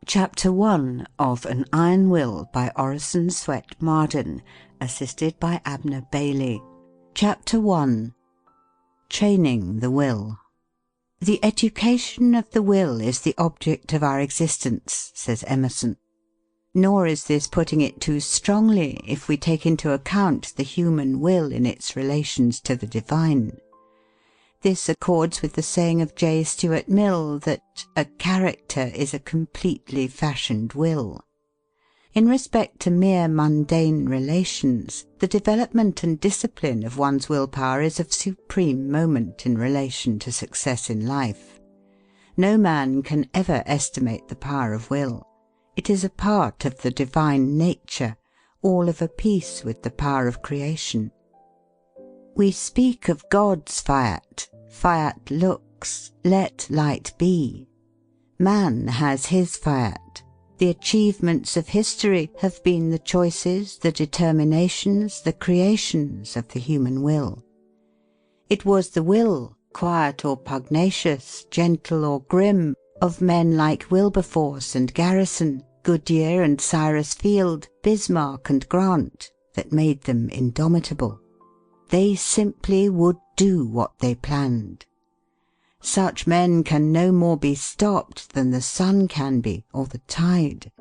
Chapter 1 of An Iron Will by Orison Swett Marden, assisted by Abner Bailey. Chapter 1. Training the Will. The education of the will is the object of our existence, says Emerson. Nor is this putting it too strongly if we take into account the human will in its relations to the divine. This accords with the saying of J. Stuart Mill that a character is a completely fashioned will. In respect to mere mundane relations, the development and discipline of one's willpower is of supreme moment in relation to success in life. No man can ever estimate the power of will. It is a part of the divine nature, all of a piece with the power of creation. We speak of God's fiat. Fiat lux, let light be. Man has his fiat. The achievements of history have been the choices, the determinations, the creations of the human will. It was the will, quiet or pugnacious, gentle or grim, of men like Wilberforce and Garrison, Goodyear and Cyrus Field, Bismarck and Grant, that made them indomitable. They simply would do what they planned. Such men can no more be stopped than the sun can be, or the tide.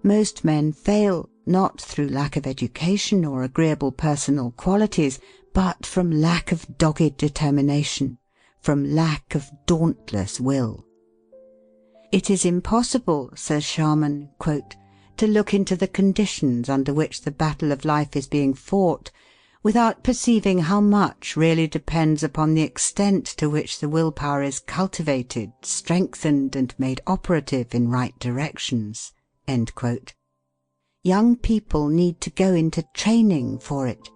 Most men fail, not through lack of education or agreeable personal qualities, but from lack of dogged determination, from lack of dauntless will. It is impossible, says Sharman, quote, to look into the conditions under which the battle of life is being fought, without perceiving how much really depends upon the extent to which the willpower is cultivated, strengthened, and made operative in right directions." End quote. Young people need to go into training for it.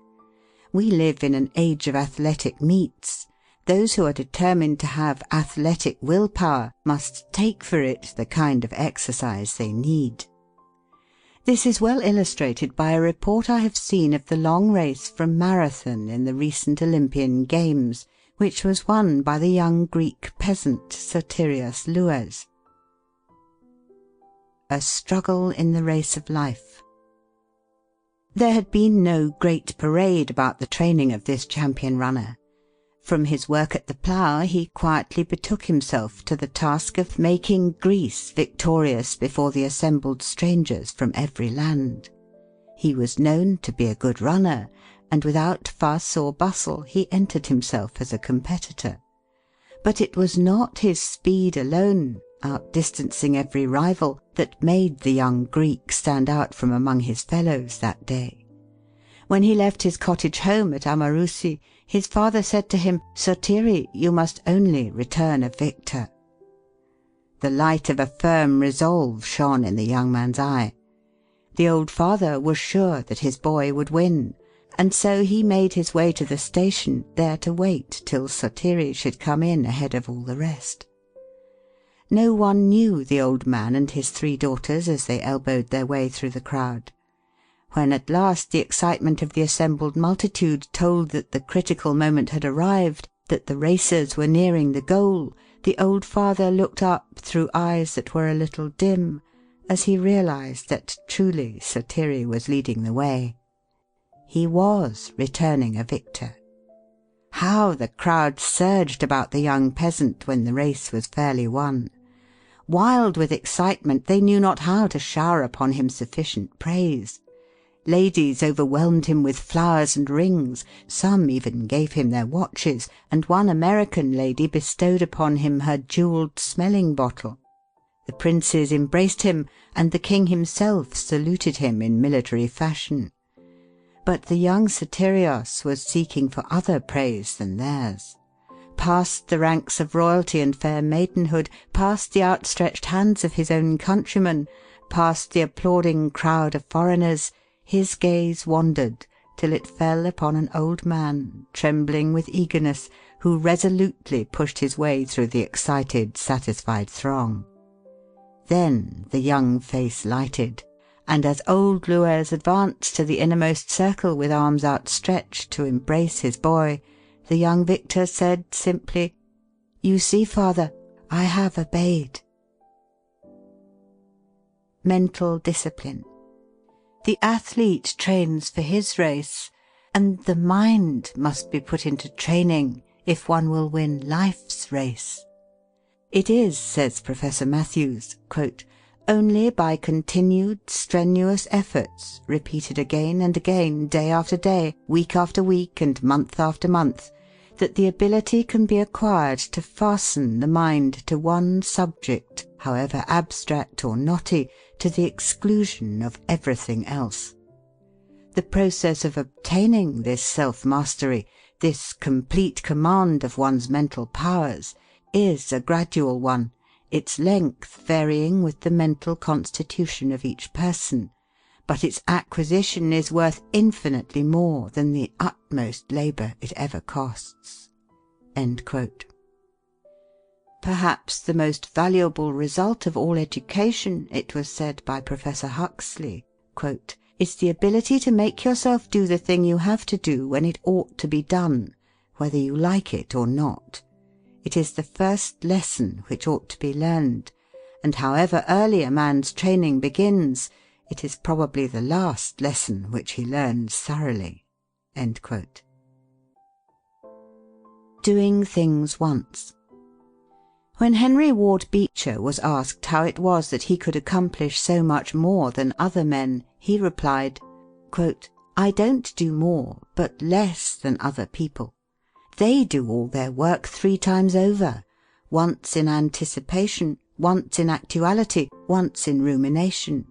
We live in an age of athletic meets. Those who are determined to have athletic willpower must take for it the kind of exercise they need. This is well illustrated by a report I have seen of the long race from Marathon in the recent Olympian Games, which was won by the young Greek peasant Sotirios Louas. A struggle in the race of life. There had been no great parade about the training of this champion runner. From his work at the plough he quietly betook himself to the task of making Greece victorious before the assembled strangers from every land. He was known to be a good runner, and without fuss or bustle he entered himself as a competitor. But it was not his speed alone, outdistancing every rival, that made the young Greek stand out from among his fellows that day. When he left his cottage home at Amarousi, his father said to him, "Sotiri, you must only return a victor." The light of a firm resolve shone in the young man's eye. The old father was sure that his boy would win, and so he made his way to the station, there to wait till Sotiri should come in ahead of all the rest. No one knew the old man and his 3 daughters as they elbowed their way through the crowd. When at last the excitement of the assembled multitude told that the critical moment had arrived, that the racers were nearing the goal, the old father looked up through eyes that were a little dim, as he realized that truly Sotiri was leading the way. He was returning a victor. How the crowd surged about the young peasant when the race was fairly won! Wild with excitement, they knew not how to shower upon him sufficient praise. Ladies overwhelmed him with flowers and rings, some even gave him their watches, and one American lady bestowed upon him her jewelled smelling bottle. The princes embraced him, and the king himself saluted him in military fashion. But the young Sotirios was seeking for other praise than theirs. Past the ranks of royalty and fair maidenhood, past the outstretched hands of his own countrymen, past the applauding crowd of foreigners, his gaze wandered till it fell upon an old man, trembling with eagerness, who resolutely pushed his way through the excited, satisfied throng. Then the young face lighted, and as old Louas advanced to the innermost circle with arms outstretched to embrace his boy, the young victor said simply, You see, Father, I have obeyed. Mental discipline. The athlete trains for his race, and the mind must be put into training if one will win life's race. It is, says Professor Matthews, quote, only by continued, strenuous efforts, repeated again and again, day after day, week after week, and month after month, that the ability can be acquired to fasten the mind to one subject, however abstract or knotty, to the exclusion of everything else. The process of obtaining this self-mastery, this complete command of one's mental powers, is a gradual one, its length varying with the mental constitution of each person, but its acquisition is worth infinitely more than the utmost labour it ever costs." End quote. Perhaps the most valuable result of all education, it was said by Professor Huxley, quote, "is the ability to make yourself do the thing you have to do when it ought to be done, whether you like it or not. It is the first lesson which ought to be learned, and however early a man's training begins, it is probably the last lesson which he learns thoroughly." End quote. Doing things once. When Henry Ward Beecher was asked how it was that he could accomplish so much more than other men, he replied, quote, "I don't do more, but less than other people. They do all their work 3 times over, once in anticipation, once in actuality, once in rumination.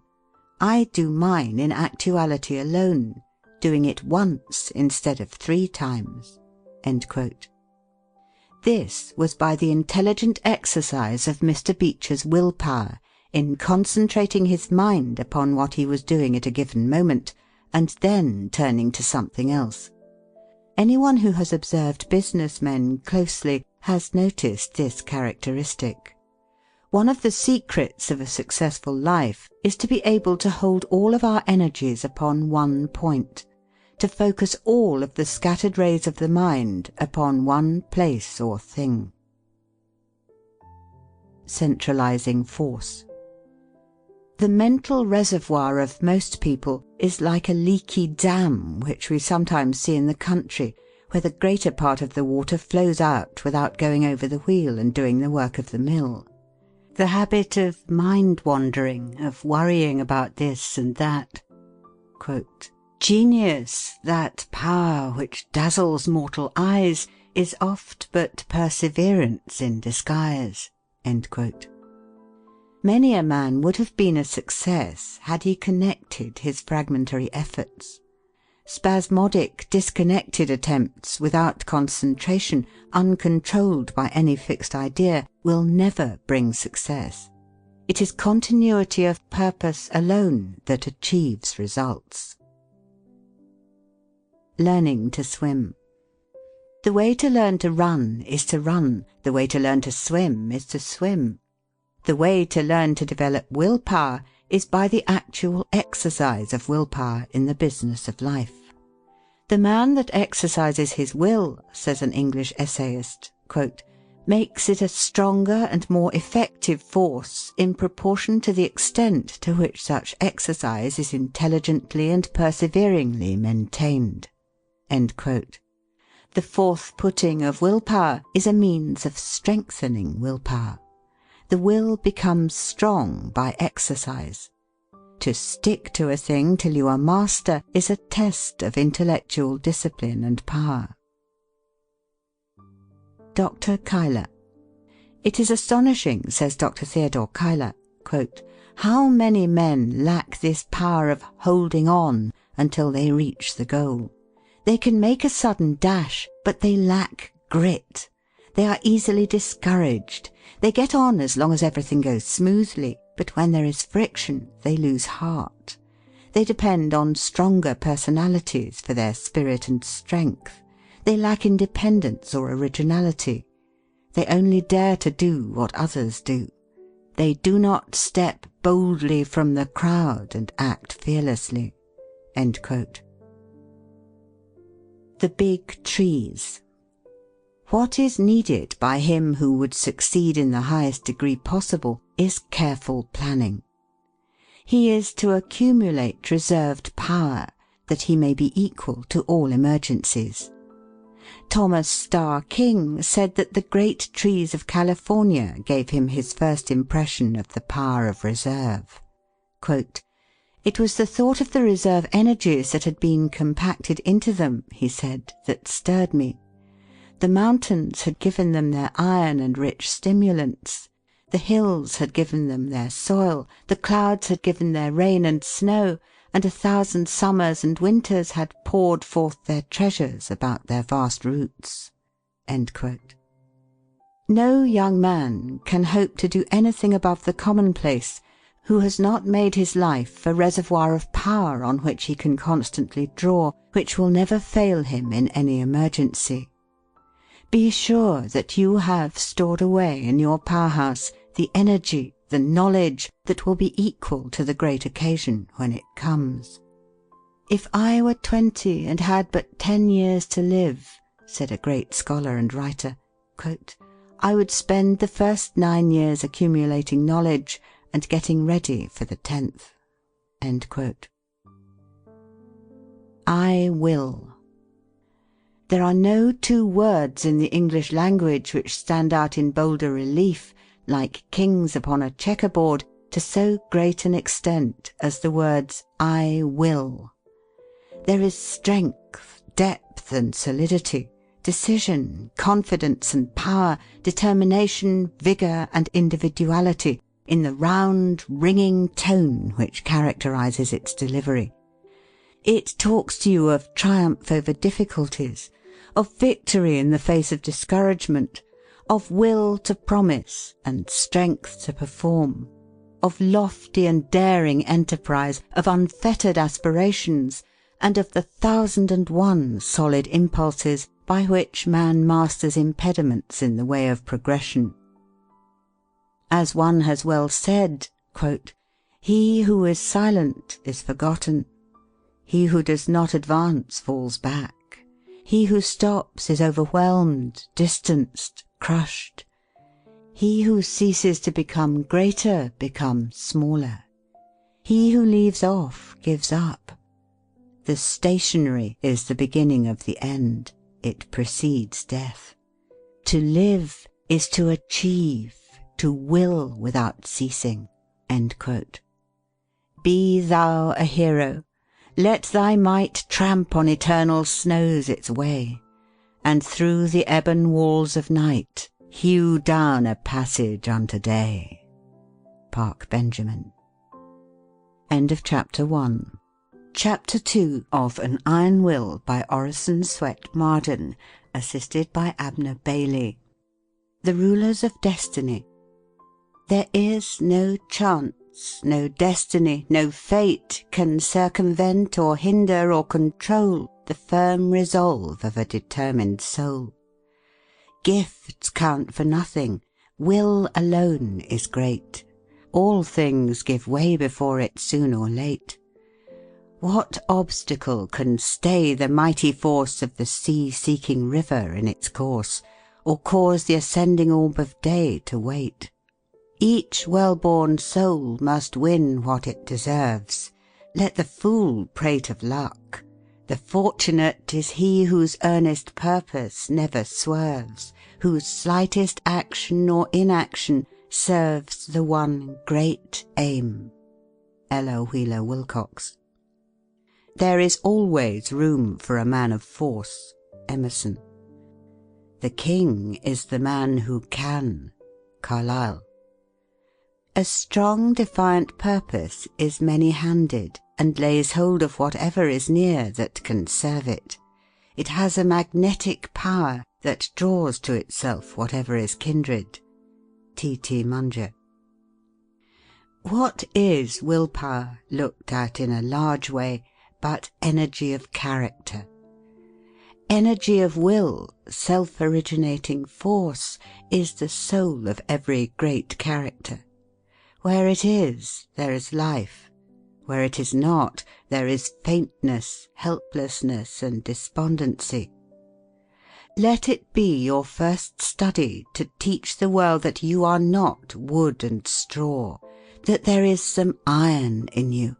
I do mine in actuality alone, doing it once instead of 3 times." End quote. This was by the intelligent exercise of Mr. Beecher's willpower in concentrating his mind upon what he was doing at a given moment, and then turning to something else. Anyone who has observed business men closely has noticed this characteristic. One of the secrets of a successful life is to be able to hold all of our energies upon one point, to focus all of the scattered rays of the mind upon one place or thing. Centralizing force. The mental reservoir of most people is like a leaky dam which we sometimes see in the country, where the greater part of the water flows out without going over the wheel and doing the work of the mill. The habit of mind-wandering, of worrying about this and that. Quote, "Genius, that power which dazzles mortal eyes, is oft but perseverance in disguise." End quote. Many a man would have been a success had he connected his fragmentary efforts. Spasmodic, disconnected attempts without concentration, uncontrolled by any fixed idea, will never bring success. It is continuity of purpose alone that achieves results. Learning to swim. The way to learn to run is to run. The way to learn to swim is to swim. The way to learn to develop willpower is by the actual exercise of willpower in the business of life. The man that exercises his will, says an English essayist, quote, "makes it a stronger and more effective force in proportion to the extent to which such exercise is intelligently and perseveringly maintained." End quote. The forth-putting of willpower is a means of strengthening willpower. The will becomes strong by exercise. To stick to a thing till you are master is a test of intellectual discipline and power. Dr. Cuyler. It is astonishing, says Dr. Theodore Cuyler, quote, "how many men lack this power of holding on until they reach the goal. They can make a sudden dash, but they lack grit. They are easily discouraged. They get on as long as everything goes smoothly, but when there is friction, they lose heart. They depend on stronger personalities for their spirit and strength. They lack independence or originality. They only dare to do what others do. They do not step boldly from the crowd and act fearlessly." End quote. The big trees. What is needed by him who would succeed in the highest degree possible is careful planning. He is to accumulate reserved power, that he may be equal to all emergencies. Thomas Starr King said that the great trees of California gave him his first impression of the power of reserve. Quote, "It was the thought of the reserve energies that had been compacted into them," he said, "that stirred me. The mountains had given them their iron and rich stimulants. The hills had given them their soil, the clouds had given their rain and snow, and 1,000 summers and winters had poured forth their treasures about their vast roots." End quote. No young man can hope to do anything above the commonplace who has not made his life a reservoir of power on which he can constantly draw, which will never fail him in any emergency. Be sure that you have stored away in your powerhouse the energy, the knowledge that will be equal to the great occasion when it comes. "If I were 20 and had but 10 years to live," said a great scholar and writer, quote, "I would spend the first 9 years accumulating knowledge and getting ready for the 10th." End quote. I will. There are no two words in the English language which stand out in bolder relief, like kings upon a checkerboard, to so great an extent as the words "I will." There is strength, depth and solidity, decision, confidence and power, determination, vigour and individuality in the round, ringing tone which characterises its delivery. It talks to you of triumph over difficulties, of victory in the face of discouragement, of will to promise and strength to perform, of lofty and daring enterprise, of unfettered aspirations, and of the 1,001 solid impulses by which man masters impediments in the way of progression. As one has well said, quote, "He who is silent is forgotten. He who does not advance falls back. He who stops is overwhelmed, distanced, crushed. He who ceases to become greater becomes smaller. He who leaves off gives up. The stationary is the beginning of the end. It precedes death. To live is to achieve, to will without ceasing." End quote. Be thou a hero. Let thy might tramp on eternal snows its way, and through the ebon walls of night hew down a passage unto day. Park Benjamin. End of Chapter 1. Chapter 2 of An Iron Will by Orison Swett Marden, assisted by Abner Bailey. The Rulers of Destiny. There is no chance, no destiny, no fate can circumvent or hinder or control the firm resolve of a determined soul. Gifts count for nothing. Will alone is great. All things give way before it soon or late. What obstacle can stay the mighty force of the sea-seeking river in its course, or cause the ascending orb of day to wait? Each well-born soul must win what it deserves. Let the fool prate of luck. The fortunate is he whose earnest purpose never swerves, whose slightest action or inaction serves the one great aim. Ella Wheeler Wilcox. There is always room for a man of force. Emerson. The king is the man who can. Carlyle. A strong, defiant purpose is many-handed, and lays hold of whatever is near that can serve it. It has a magnetic power that draws to itself whatever is kindred. T. T. Munger. What is willpower, looked at in a large way, but energy of character? Energy of will, self-originating force, is the soul of every great character. Where it is, there is life. Where it is not, there is faintness, helplessness, and despondency. Let it be your first study to teach the world that you are not wood and straw, that there is some iron in you.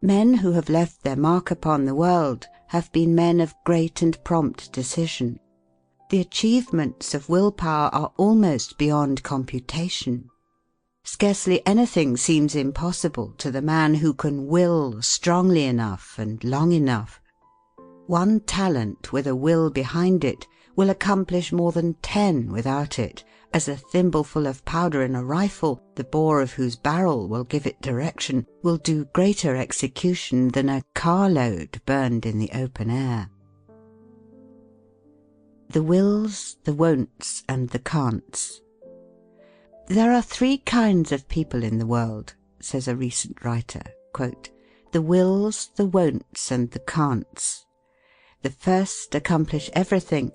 Men who have left their mark upon the world have been men of great and prompt decision. The achievements of willpower are almost beyond computation. Scarcely anything seems impossible to the man who can will strongly enough and long enough. One talent with a will behind it will accomplish more than 10 without it, as a thimbleful of powder in a rifle, the bore of whose barrel will give it direction, will do greater execution than a carload burned in the open air. The wills, the won'ts, and the can'ts. There are 3 kinds of people in the world, says a recent writer, quote, the wills, the won'ts, and the can'ts. The first accomplish everything,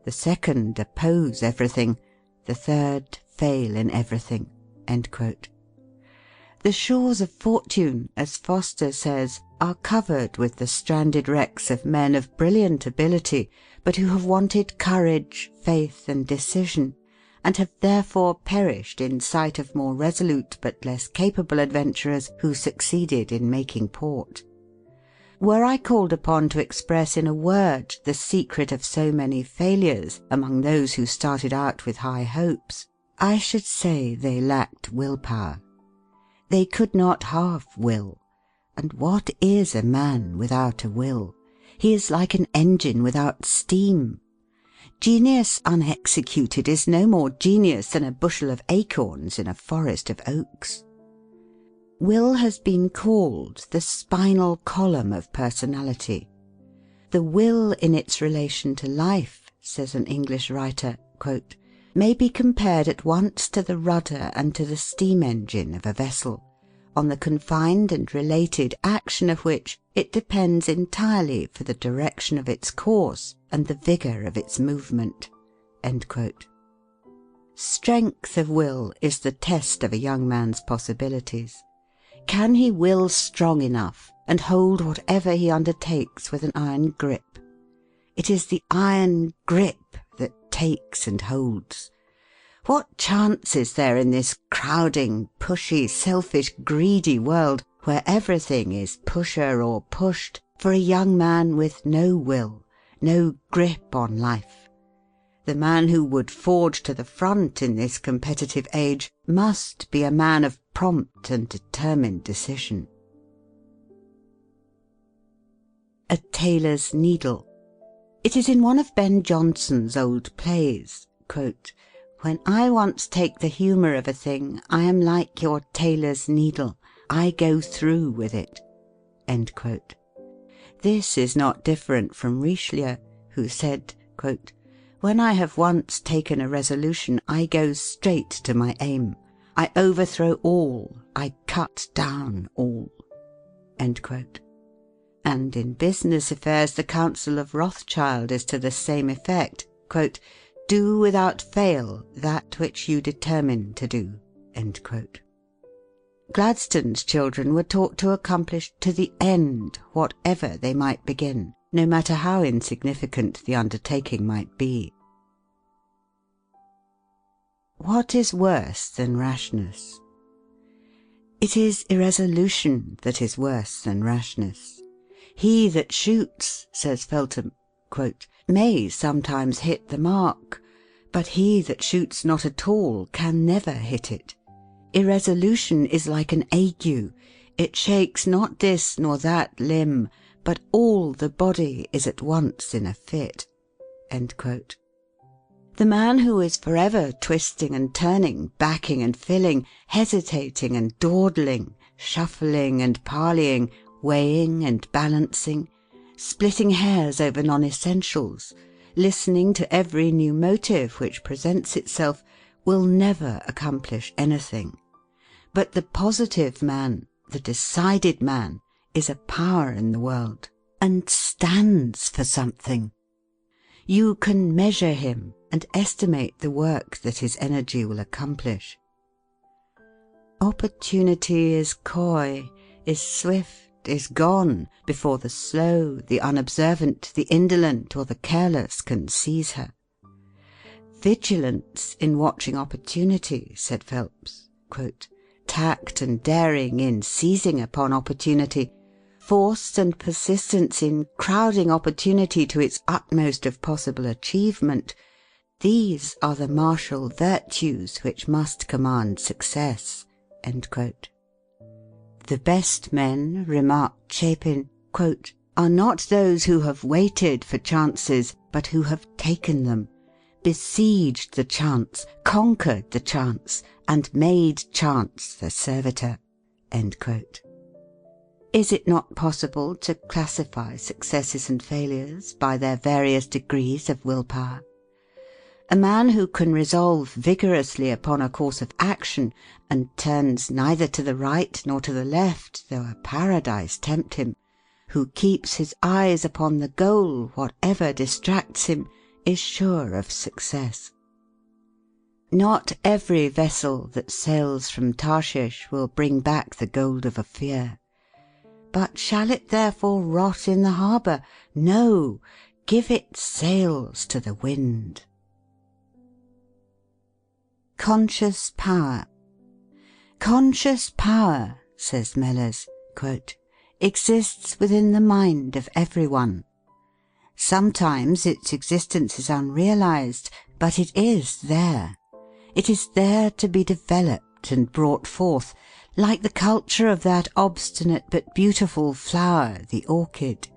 the second oppose everything, the third fail in everything. End quote. The shores of fortune, as Foster says, are covered with the stranded wrecks of men of brilliant ability, but who have wanted courage, faith, and decision, and have therefore perished in sight of more resolute but less capable adventurers who succeeded in making port. Were I called upon to express in a word the secret of so many failures among those who started out with high hopes, I should say they lacked willpower. They could not half will. And what is a man without a will? He is like an engine without steam. Genius unexecuted is no more genius than a bushel of acorns in a forest of oaks. Will has been called the spinal column of personality. The will in its relation to life, says an English writer, quote, may be compared at once to the rudder and to the steam engine of a vessel, on the confined and related action of which it depends entirely for the direction of its course and the vigour of its movement. End quote. Strength of will is the test of a young man's possibilities. Can he will strong enough and hold whatever he undertakes with an iron grip? It is the iron grip that takes and holds. What chance is there in this crowding, pushy, selfish, greedy world where everything is pusher or pushed for a young man with no will, no grip on life? The man who would forge to the front in this competitive age must be a man of prompt and determined decision. A tailor's needle. It is in one of Ben Jonson's old plays, quote, when I once take the humour of a thing, I am like your tailor's needle. I go through with it. End quote. This is not different from Richelieu, who said, quote, when I have once taken a resolution, I go straight to my aim. I overthrow all. I cut down all. End quote. And in business affairs, the counsel of Rothschild is to the same effect, quote, do without fail that which you determine to do. End quote. Gladstone's children were taught to accomplish to the end whatever they might begin, no matter how insignificant the undertaking might be. What is worse than rashness? It is irresolution that is worse than rashness. He that shoots, says Feltham, quote, may sometimes hit the mark, but he that shoots not at all can never hit it. Irresolution is like an ague. It shakes not this nor that limb, but all the body is at once in a fit. End quote. The man who is forever twisting and turning, backing and filling, hesitating and dawdling, shuffling and parleying, weighing and balancing, splitting hairs over non-essentials, listening to every new motive which presents itself, will never accomplish anything. But the positive man, the decided man, is a power in the world, and stands for something. You can measure him and estimate the work that his energy will accomplish. Opportunity is coy, is swift is gone before the slow, the unobservant, the indolent, or the careless can seize her. Vigilance in watching opportunity, said Phelps, tact and daring in seizing upon opportunity, force and persistence in crowding opportunity to its utmost of possible achievement, these are the martial virtues which must command success. The best men, remarked Chapin, are not those who have waited for chances, but who have taken them, besieged the chance, conquered the chance, and made chance the servitor. Is it not possible to classify successes and failures by their various degrees of willpower? A man who can resolve vigorously upon a course of action, and turns neither to the right nor to the left, though a paradise tempt him, who keeps his eyes upon the goal, whatever distracts him, is sure of success. Not every vessel that sails from Tarshish will bring back the gold of Ophir. But shall it therefore rot in the harbour? No, give its sails to the wind. Conscious power. Conscious power, says Mellers, exists within the mind of everyone. Sometimes its existence is unrealized, but it is there. It is there to be developed and brought forth, like the culture of that obstinate but beautiful flower, the orchid.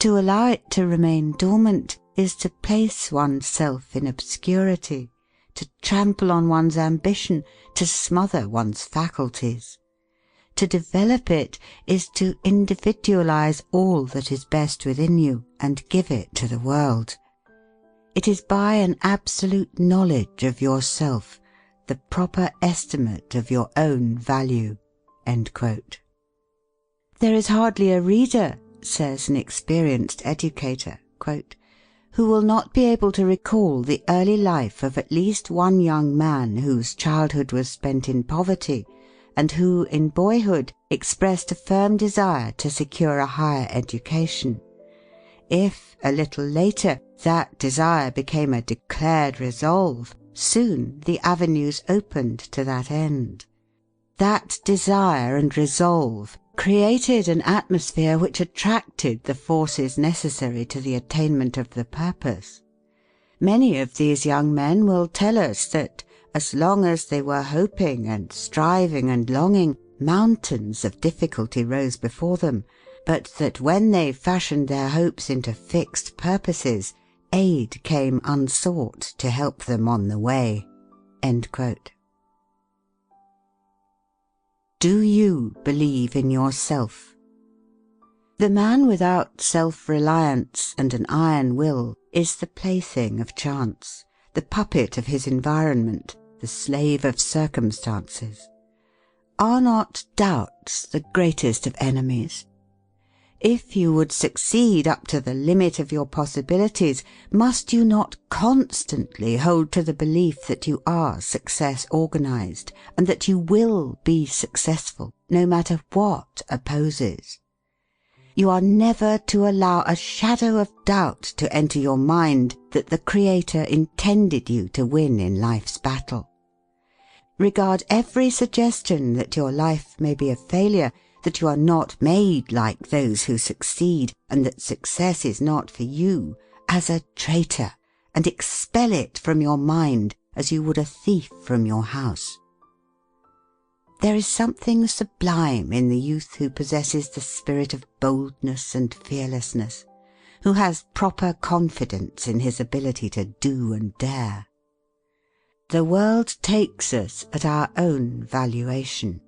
To allow it to remain dormant is to place oneself in obscurity, to trample on one's ambition, to smother one's faculties. To develop it is to individualize all that is best within you and give it to the world. It is by an absolute knowledge of yourself, the proper estimate of your own value." There is hardly a reader, says an experienced educator, who will not be able to recall the early life of at least one young man whose childhood was spent in poverty, and who, in boyhood, expressed a firm desire to secure a higher education. If, a little later, that desire became a declared resolve, soon the avenues opened to that end. That desire and resolve created an atmosphere which attracted the forces necessary to the attainment of the purpose. Many of these young men will tell us that, as long as they were hoping and striving and longing, mountains of difficulty rose before them, but that when they fashioned their hopes into fixed purposes, aid came unsought to help them on the way." Do you believe in yourself? The man without self-reliance and an iron will is the plaything of chance, the puppet of his environment, the slave of circumstances. Are not doubts the greatest of enemies? If you would succeed up to the limit of your possibilities, must you not constantly hold to the belief that you are success organized, and that you will be successful, no matter what opposes? You are never to allow a shadow of doubt to enter your mind that the Creator intended you to win in life's battle. Regard every suggestion that your life may be a failure, that you are not made like those who succeed, and that success is not for you, as a traitor, and expel it from your mind as you would a thief from your house. There is something sublime in the youth who possesses the spirit of boldness and fearlessness, who has proper confidence in his ability to do and dare. The world takes us at our own valuation.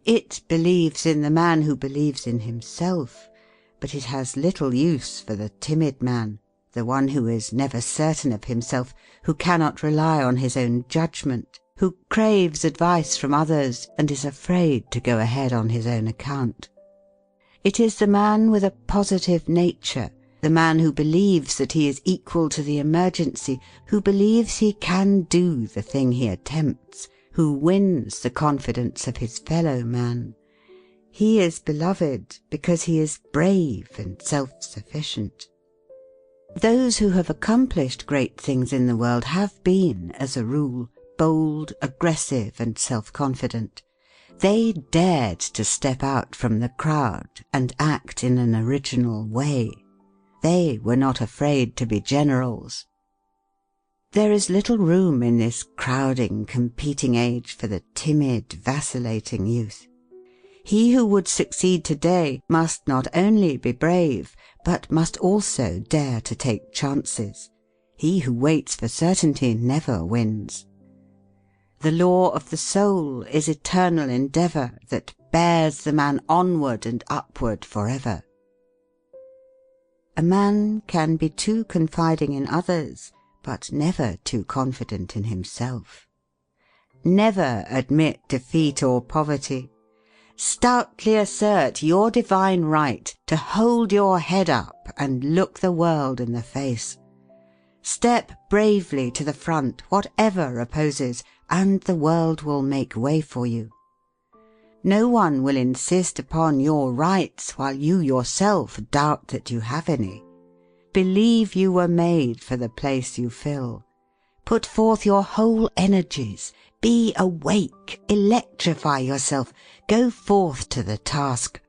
It believes in the man who believes in himself, but it has little use for the timid man, the one who is never certain of himself, who cannot rely on his own judgment, who craves advice from others and is afraid to go ahead on his own account. It is the man with a positive nature, the man who believes that he is equal to the emergency, who believes he can do the thing he attempts, who wins the confidence of his fellow man. He is beloved because he is brave and self-sufficient. Those who have accomplished great things in the world have been, as a rule, bold, aggressive, and self-confident. They dared to step out from the crowd and act in an original way. They were not afraid to be generals. There is little room in this crowding, competing age for the timid, vacillating youth. He who would succeed today must not only be brave, but must also dare to take chances. He who waits for certainty never wins. The law of the soul is eternal endeavour that bears the man onward and upward forever. A man can be too confiding in others, but never too confident in himself. Never admit defeat or poverty. Stoutly assert your divine right to hold your head up and look the world in the face. Step bravely to the front, whatever opposes, and the world will make way for you. No one will insist upon your rights while you yourself doubt that you have any. Believe you were made for the place you fill. Put forth your whole energies. Be awake. Electrify yourself. Go forth to the task.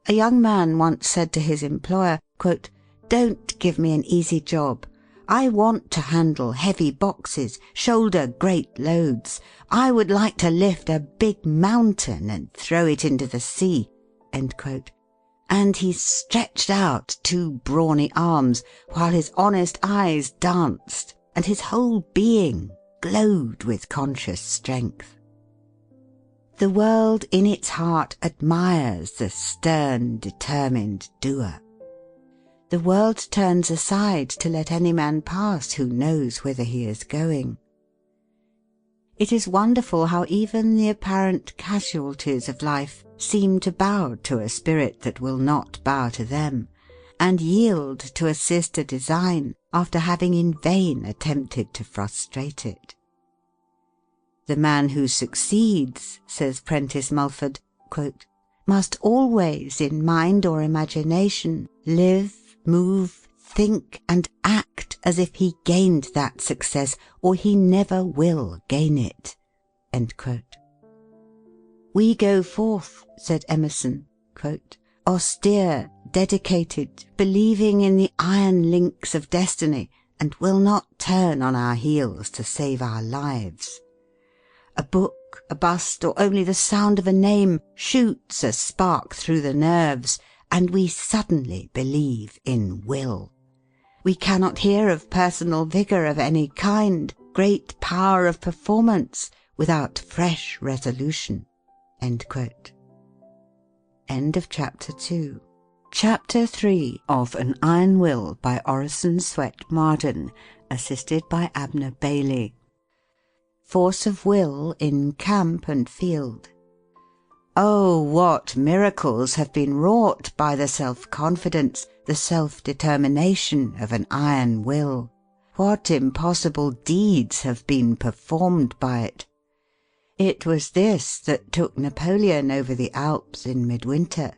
A young man once said to his employer, quote, "Don't give me an easy job. I want to handle heavy boxes, shoulder great loads. I would like to lift a big mountain and throw it into the sea." End quote. And he stretched out two brawny arms, while his honest eyes danced, and his whole being glowed with conscious strength. The world in its heart admires the stern, determined doer. The world turns aside to let any man pass who knows whither he is going. It is wonderful how even the apparent casualties of life seem to bow to a spirit that will not bow to them, and yield to assist a design after having in vain attempted to frustrate it. The man who succeeds, says Prentice Mulford, quote, "must always in mind or imagination live, move, think, and act as if he gained that success, or he never will gain it." End quote. "We go forth," said Emerson, quote, "austere, dedicated, believing in the iron links of destiny, and will not turn on our heels to save our lives. A book, a bust, or only the sound of a name shoots a spark through the nerves, and we suddenly believe in will. We cannot hear of personal vigour of any kind, great power of performance, without fresh resolution." End quote. End of Chapter 2. Chapter 3 of An Iron Will by Orison Swett Marden, assisted by Abner Bailey. Force of will in camp and field. Oh, what miracles have been wrought by the self-confidence, the self-determination of an iron will! What impossible deeds have been performed by it! It was this that took Napoleon over the Alps in midwinter.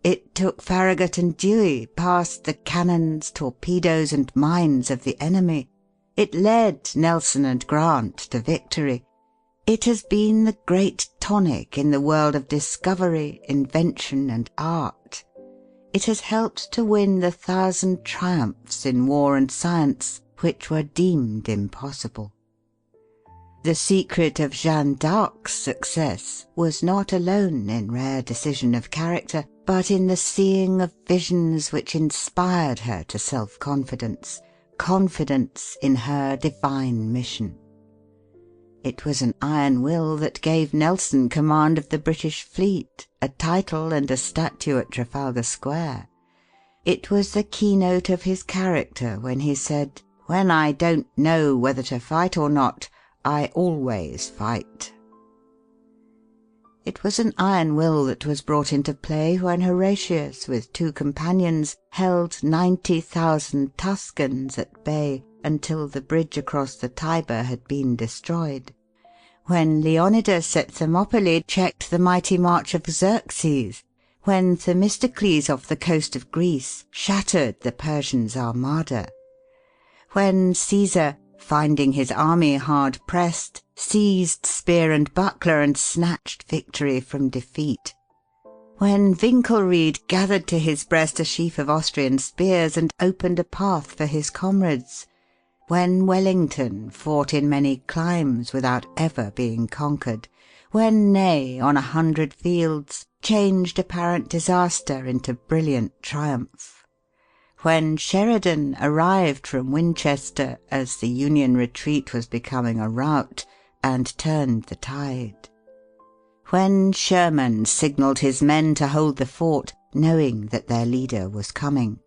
It took Farragut and Dewey past the cannons, torpedoes, and mines of the enemy. It led Nelson and Grant to victory. It has been the great tonic in the world of discovery, invention, and art. It has helped to win the 1,000 triumphs in war and science which were deemed impossible. The secret of Jeanne d'Arc's success was not alone in rare decision of character, but in the seeing of visions which inspired her to self-confidence, confidence in her divine mission. It was an iron will that gave Nelson command of the British fleet, a title and a statue at Trafalgar Square. It was the keynote of his character when he said, "When I don't know whether to fight or not, I always fight." It was an iron will that was brought into play when Horatius, with 2 companions, held 90,000 Tuscans at bay until the bridge across the Tiber had been destroyed. when Leonidas at Thermopylae checked the mighty march of Xerxes, when Themistocles off the coast of Greece shattered the Persians' armada, when Caesar, finding his army hard pressed, seized spear and buckler and snatched victory from defeat, when Winkelried gathered to his breast a sheaf of Austrian spears and opened a path for his comrades, when Wellington fought in many climes without ever being conquered, when Ney on 100 fields changed apparent disaster into brilliant triumph, when Sheridan arrived from Winchester as the Union retreat was becoming a rout and turned the tide, when Sherman signalled his men to hold the fort, knowing that their leader was coming.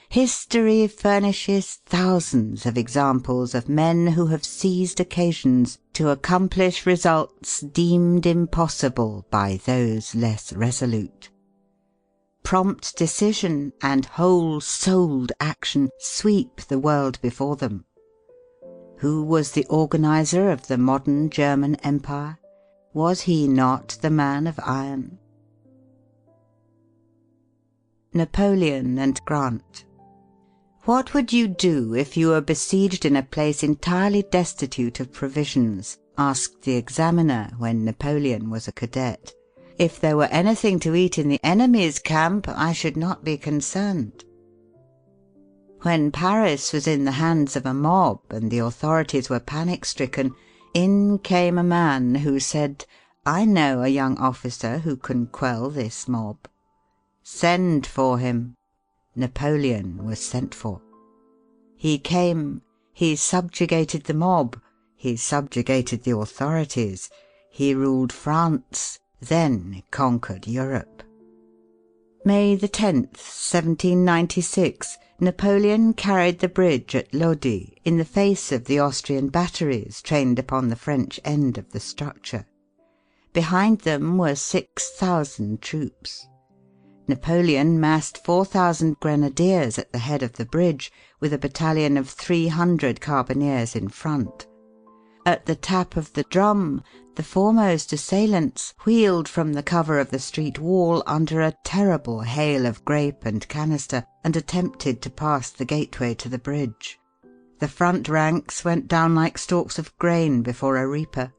History furnishes thousands of examples of men who have seized occasions to accomplish results deemed impossible by those less resolute. Prompt decision and whole-souled action sweep the world before them. Who was the organizer of the modern German Empire? Was he not the man of iron? Napoleon and Grant. What would you do if you were besieged in a place entirely destitute of provisions? Asked the examiner when Napoleon was a cadet. If there were anything to eat in the enemy's camp, I should not be concerned. When Paris was in the hands of a mob and the authorities were panic-stricken, in came a man who said, "I know a young officer who can quell this mob." "Send for him." Napoleon was sent for. He came, he subjugated the mob, he subjugated the authorities, he ruled France, then conquered Europe. May 10th, 1796, Napoleon carried the bridge at Lodi in the face of the Austrian batteries trained upon the French end of the structure. Behind them were 6,000 troops. Napoleon massed 4,000 grenadiers at the head of the bridge, with a battalion of 300 carbineers in front. At the tap of the drum, the foremost assailants wheeled from the cover of the street wall under a terrible hail of grape and canister, and attempted to pass the gateway to the bridge. The front ranks went down like stalks of grain before a reaper.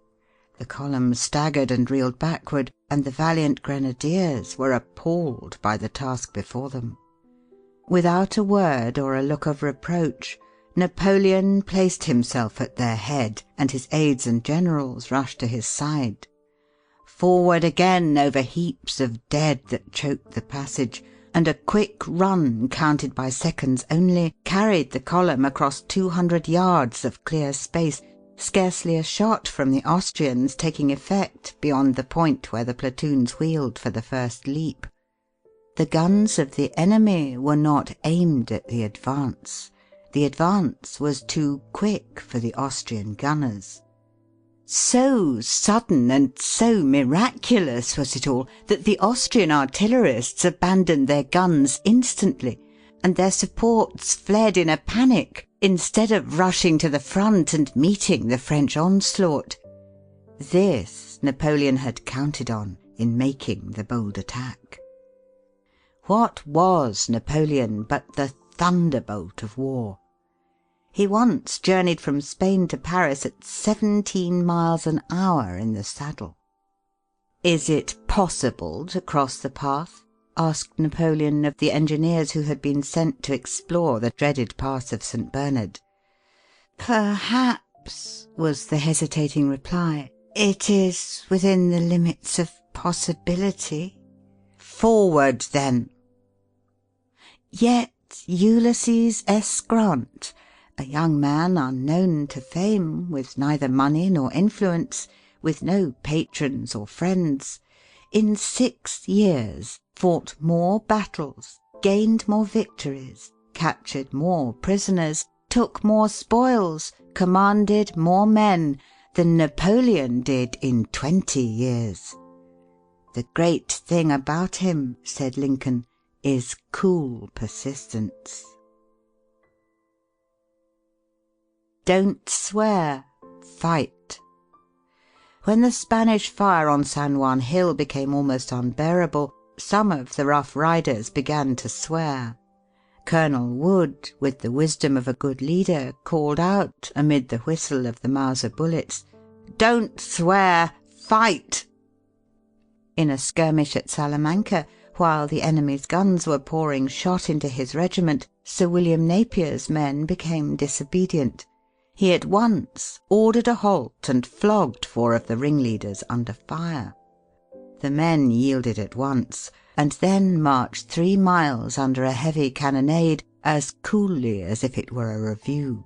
The column staggered and reeled backward, and the valiant grenadiers were appalled by the task before them. Without a word or a look of reproach, Napoleon placed himself at their head, and his aides and generals rushed to his side. Forward again over heaps of dead that choked the passage, and a quick run, counted by seconds only, carried the column across 200 yards of clear space, scarcely a shot from the Austrians taking effect beyond the point where the platoons wheeled for the first leap. The guns of the enemy were not aimed at the advance. The advance was too quick for the Austrian gunners. So sudden and so miraculous was it all that the Austrian artillerists abandoned their guns instantly, and their supports fled in a panic instead of rushing to the front and meeting the French onslaught. This Napoleon had counted on in making the bold attack. What was Napoleon but the thunderbolt of war? He once journeyed from Spain to Paris at 17 miles an hour in the saddle. "Is it possible to cross the path?" asked Napoleon of the engineers who had been sent to explore the dreaded pass of St. Bernard. "Perhaps," was the hesitating reply. "It is within the limits of possibility." "Forward, then." Yet Ulysses S. Grant, a young man unknown to fame, with neither money nor influence, with no patrons or friends, in 6 years fought more battles, gained more victories, captured more prisoners, took more spoils, commanded more men than Napoleon did in 20 years. "The great thing about him," said Lincoln, "is cool persistence." Don't swear, fight. When the Spanish fire on San Juan Hill became almost unbearable, some of the Rough Riders began to swear. Colonel Wood, with the wisdom of a good leader, called out, amid the whistle of the Mauser bullets, "Don't swear! Fight!" In a skirmish at Salamanca, while the enemy's guns were pouring shot into his regiment, Sir William Napier's men became disobedient. He at once ordered a halt and flogged 4 of the ringleaders under fire. The men yielded at once, and then marched 3 miles under a heavy cannonade as coolly as if it were a review.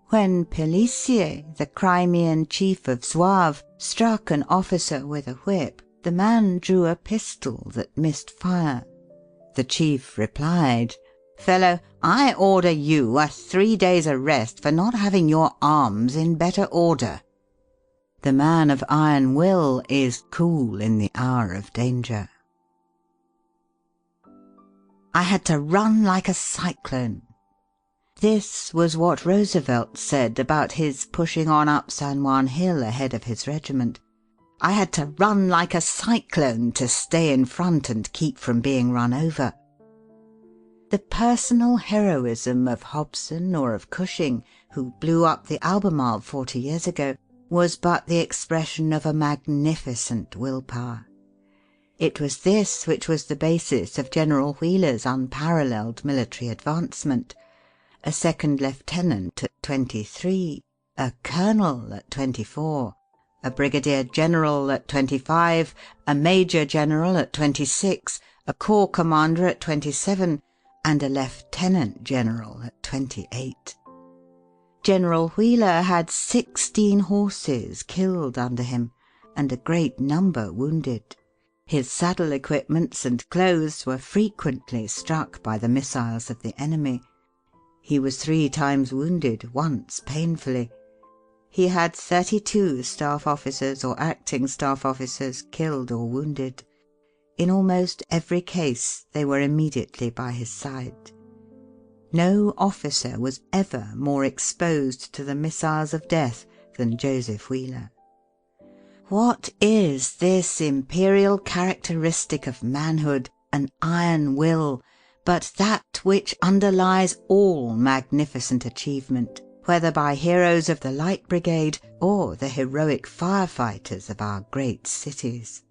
When Pélissier, the Crimean chief of Zouaves, struck an officer with a whip, the man drew a pistol that missed fire. The chief replied, "Fellow, I order you a 3 days' arrest for not having your arms in better order." The man of iron will is cool in the hour of danger. I had to run like a cyclone. This was what Roosevelt said about his pushing on up San Juan Hill ahead of his regiment. I had to run like a cyclone to stay in front and keep from being run over. The personal heroism of Hobson or of Cushing, who blew up the Albemarle 40 years ago, was but the expression of a magnificent willpower. It was this which was the basis of General Wheeler's unparalleled military advancement. A second lieutenant at 23, a colonel at 24, a brigadier general at 25, a major general at 26, a corps commander at 27, and a lieutenant general at 28. General Wheeler had 16 horses killed under him, and a great number wounded. His saddle equipments and clothes were frequently struck by the missiles of the enemy. He was 3 times wounded, once painfully. He had 32 staff officers or acting staff officers killed or wounded. In almost every case they were immediately by his side. No officer was ever more exposed to the missiles of death than Joseph Wheeler. What is this imperial characteristic of manhood, an iron will, but that which underlies all magnificent achievement, whether by heroes of the Light Brigade or the heroic firefighters of our great cities?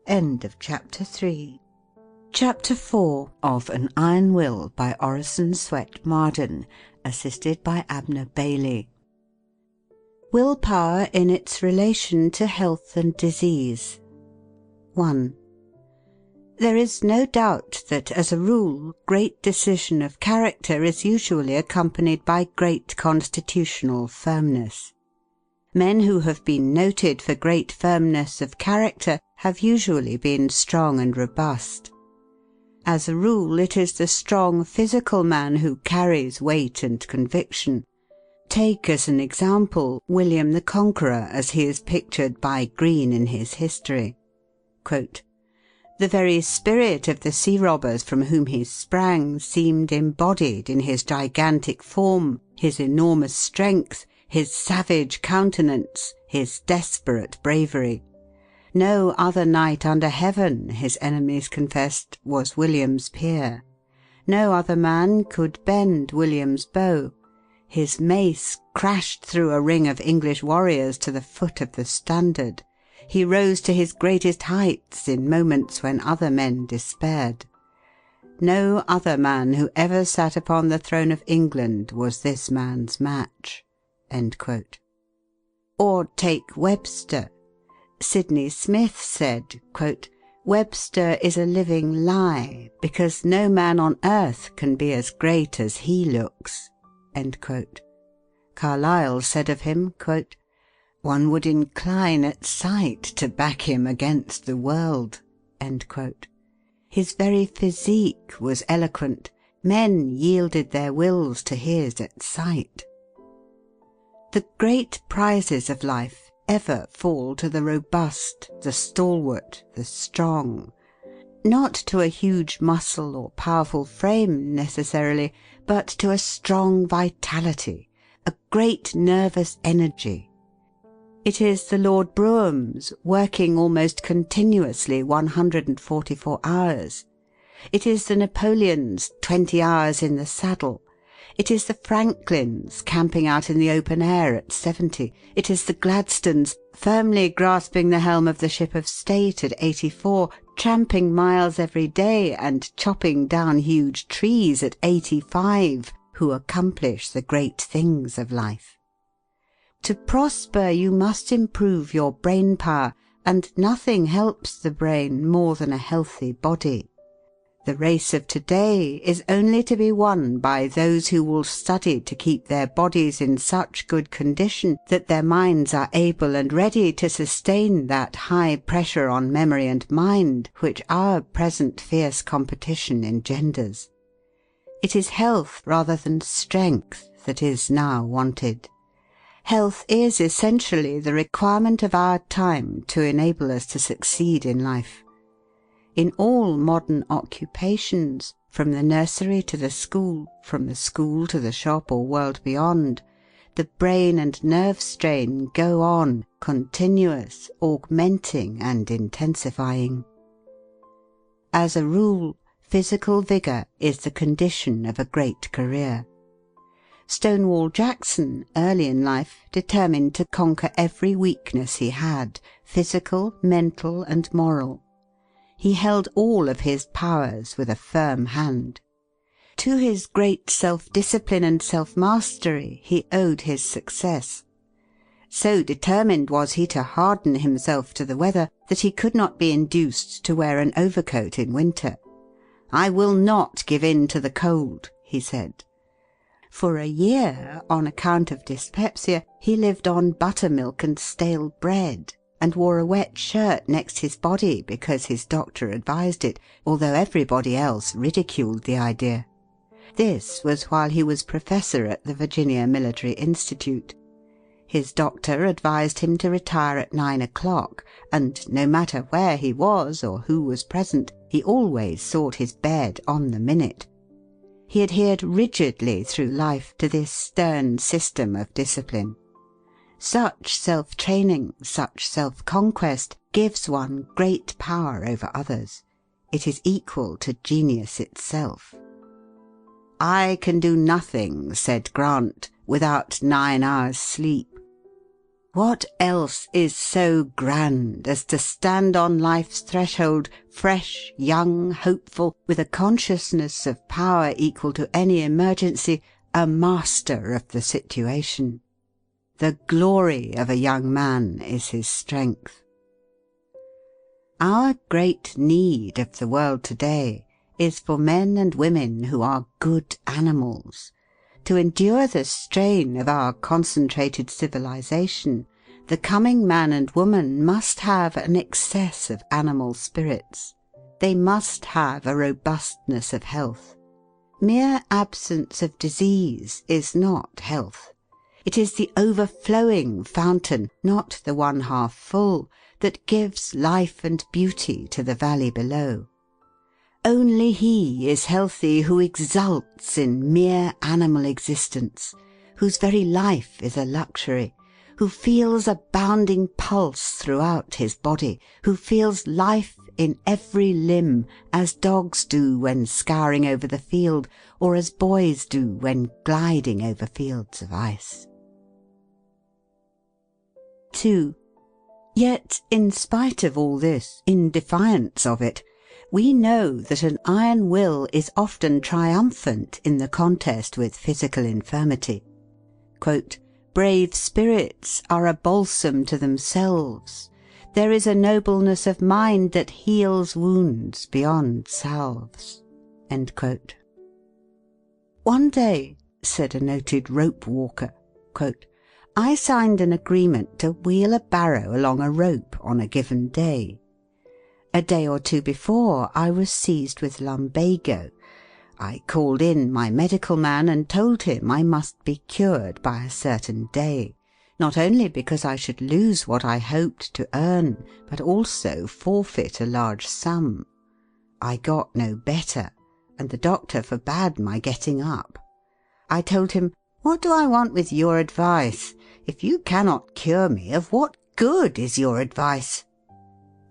End of Chapter 3. Chapter 4 of An Iron Will by Orison Swett Marden, assisted by Abner Bailey. Willpower in its relation to health and disease. 1. There is no doubt that, as a rule, great decision of character is usually accompanied by great constitutional firmness. Men who have been noted for great firmness of character have usually been strong and robust. As a rule, it is the strong physical man who carries weight and conviction. Take as an example William the Conqueror as he is pictured by Green in his history. Quote, "The very spirit of the sea robbers from whom he sprang seemed embodied in his gigantic form, his enormous strength, his savage countenance, his desperate bravery. No other knight under heaven, his enemies confessed, was William's peer. No other man could bend William's bow. His mace crashed through a ring of English warriors to the foot of the standard. He rose to his greatest heights in moments when other men despaired. No other man who ever sat upon the throne of England was this man's match." End quote. Or take Webster. Sidney Smith said, quote, "Webster is a living lie, because no man on earth can be as great as he looks." End quote. Carlyle said of him, quote, "One would incline at sight to back him against the world." End quote. His very physique was eloquent. Men yielded their wills to his at sight. The great prizes of life ever fall to the robust, the stalwart, the strong. Not to a huge muscle or powerful frame necessarily, but to a strong vitality, a great nervous energy. It is the Lord Brougham's working almost continuously 144 hours. It is the Napoleon's 20 hours in the saddle. It is the Franklin's camping out in the open air at 70. It is the Gladstones firmly grasping the helm of the ship of state at 84, tramping miles every day and chopping down huge trees at 85, who accomplish the great things of life. To prosper you must improve your brain power, and nothing helps the brain more than a healthy body. The race of today is only to be won by those who will study to keep their bodies in such good condition that their minds are able and ready to sustain that high pressure on memory and mind which our present fierce competition engenders. It is health rather than strength that is now wanted. Health is essentially the requirement of our time to enable us to succeed in life. In all modern occupations, from the nursery to the school, from the school to the shop or world beyond, the brain and nerve strain go on, continuous, augmenting and intensifying. As a rule, physical vigour is the condition of a great career. Stonewall Jackson, early in life, determined to conquer every weakness he had, physical, mental, and moral. He held all of his powers with a firm hand. To his great self-discipline and self-mastery he owed his success. So determined was he to harden himself to the weather that he could not be induced to wear an overcoat in winter. "I will not give in to the cold," he said. For a year, on account of dyspepsia, he lived on buttermilk and stale bread, and wore a wet shirt next his body because his doctor advised it, although everybody else ridiculed the idea. This was while he was professor at the Virginia Military Institute. His doctor advised him to retire at 9 o'clock, and no matter where he was or who was present, he always sought his bed on the minute. He adhered rigidly through life to this stern system of discipline. Such self-training, such self-conquest, gives one great power over others. It is equal to genius itself. "I can do nothing," said Grant, "without 9 hours' sleep." What else is so grand as to stand on life's threshold, fresh, young, hopeful, with a consciousness of power equal to any emergency, a master of the situation? The glory of a young man is his strength. Our great need of the world today is for men and women who are good animals. To endure the strain of our concentrated civilization, the coming man and woman must have an excess of animal spirits. They must have a robustness of health. Mere absence of disease is not health. It is the overflowing fountain, not the one half full, that gives life and beauty to the valley below. Only he is healthy who exults in mere animal existence, whose very life is a luxury, who feels a bounding pulse throughout his body, who feels life in every limb, as dogs do when scouring over the field, or as boys do when gliding over fields of ice. 2. Yet, in spite of all this, in defiance of it, we know that an iron will is often triumphant in the contest with physical infirmity. Quote, "Brave spirits are a balsam to themselves. There is a nobleness of mind that heals wounds beyond salves." End quote. "One day," said a noted rope walker, quote, "I signed an agreement to wheel a barrow along a rope on a given day. A day or two before, I was seized with lumbago. I called in my medical man and told him I must be cured by a certain day, not only because I should lose what I hoped to earn, but also forfeit a large sum. I got no better, and the doctor forbade my getting up. I told him, 'What do I want with your advice? if you cannot cure me, of what good is your advice?'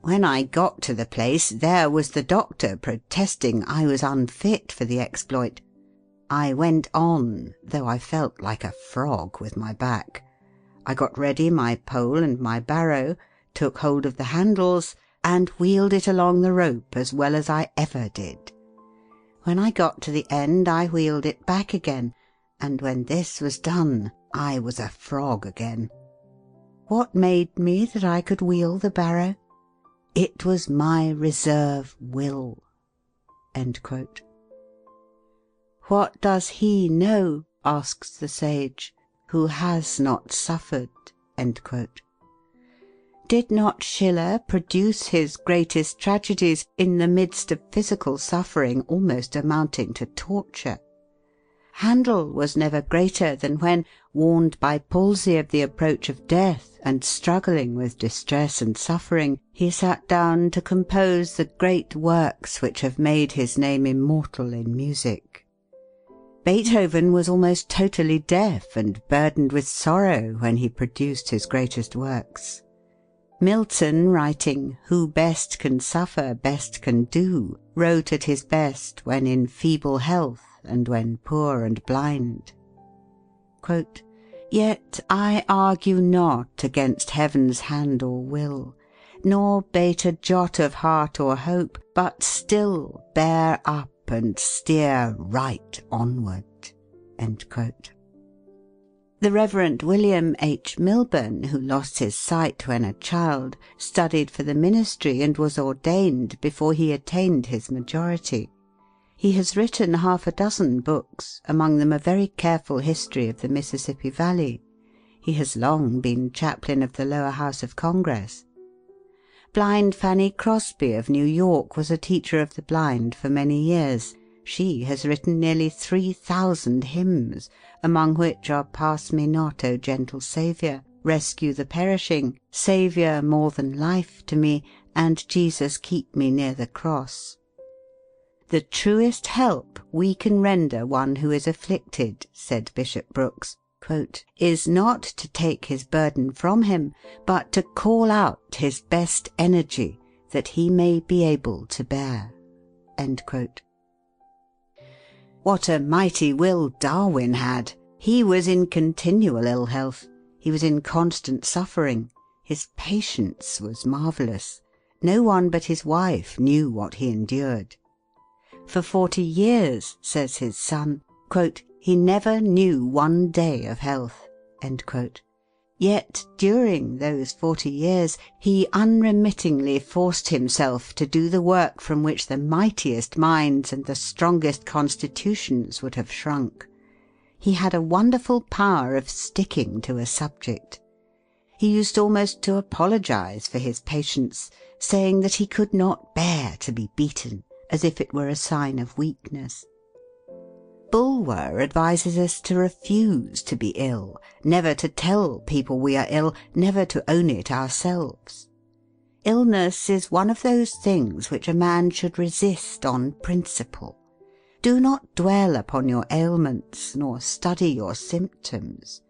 When I got to the place, there was the doctor protesting I was unfit for the exploit. I went on, though I felt like a frog with my back. I got ready my pole and my barrow, took hold of the handles, and wheeled it along the rope as well as I ever did. When I got to the end, I wheeled it back again, and when this was done, I was a frog again. What made me that I could wheel the barrow? It was my reserve will." End quote. "What does he know," asks the sage, "who has not suffered?" End quote. Did not Schiller produce his greatest tragedies in the midst of physical suffering almost amounting to torture? Handel was never greater than when, warned by palsy of the approach of death, and struggling with distress and suffering, he sat down to compose the great works which have made his name immortal in music. Beethoven was almost totally deaf and burdened with sorrow when he produced his greatest works. Milton, writing "Who best can suffer, best can do," wrote at his best when in feeble health and when poor and blind. Quote, "Yet I argue not against heaven's hand or will, nor bate a jot of heart or hope, but still bear up and steer right onward." End quote. The Reverend William H. Milburn, who lost his sight when a child, studied for the ministry and was ordained before he attained his majority. He has written 6 books, among them a very careful history of the Mississippi Valley. He has long been chaplain of the Lower House of Congress. Blind Fanny Crosby of New York was a teacher of the blind for many years. She has written nearly 3,000 hymns, among which are "Pass Me Not, O Gentle Saviour," "Rescue the Perishing," "Saviour More Than Life to Me," and "Jesus Keep Me Near the Cross." "The truest help we can render one who is afflicted," said Bishop Brooks, quote, "is not to take his burden from him, but to call out his best energy that he may be able to bear." End quote. What a mighty will Darwin had! He was in continual ill health. He was in constant suffering. His patience was marvellous. No one but his wife knew what he endured. For 40 years, says his son, quote, "he never knew one day of health." End quote. Yet during those 40 years he unremittingly forced himself to do the work from which the mightiest minds and the strongest constitutions would have shrunk. He had a wonderful power of sticking to a subject. He used almost to apologize for his patience, saying that he could not bear to be beaten, as if it were a sign of weakness. Bulwer advises us to refuse to be ill, never to tell people we are ill, never to own it ourselves. Illness is one of those things which a man should resist on principle. Do not dwell upon your ailments, nor study your symptoms.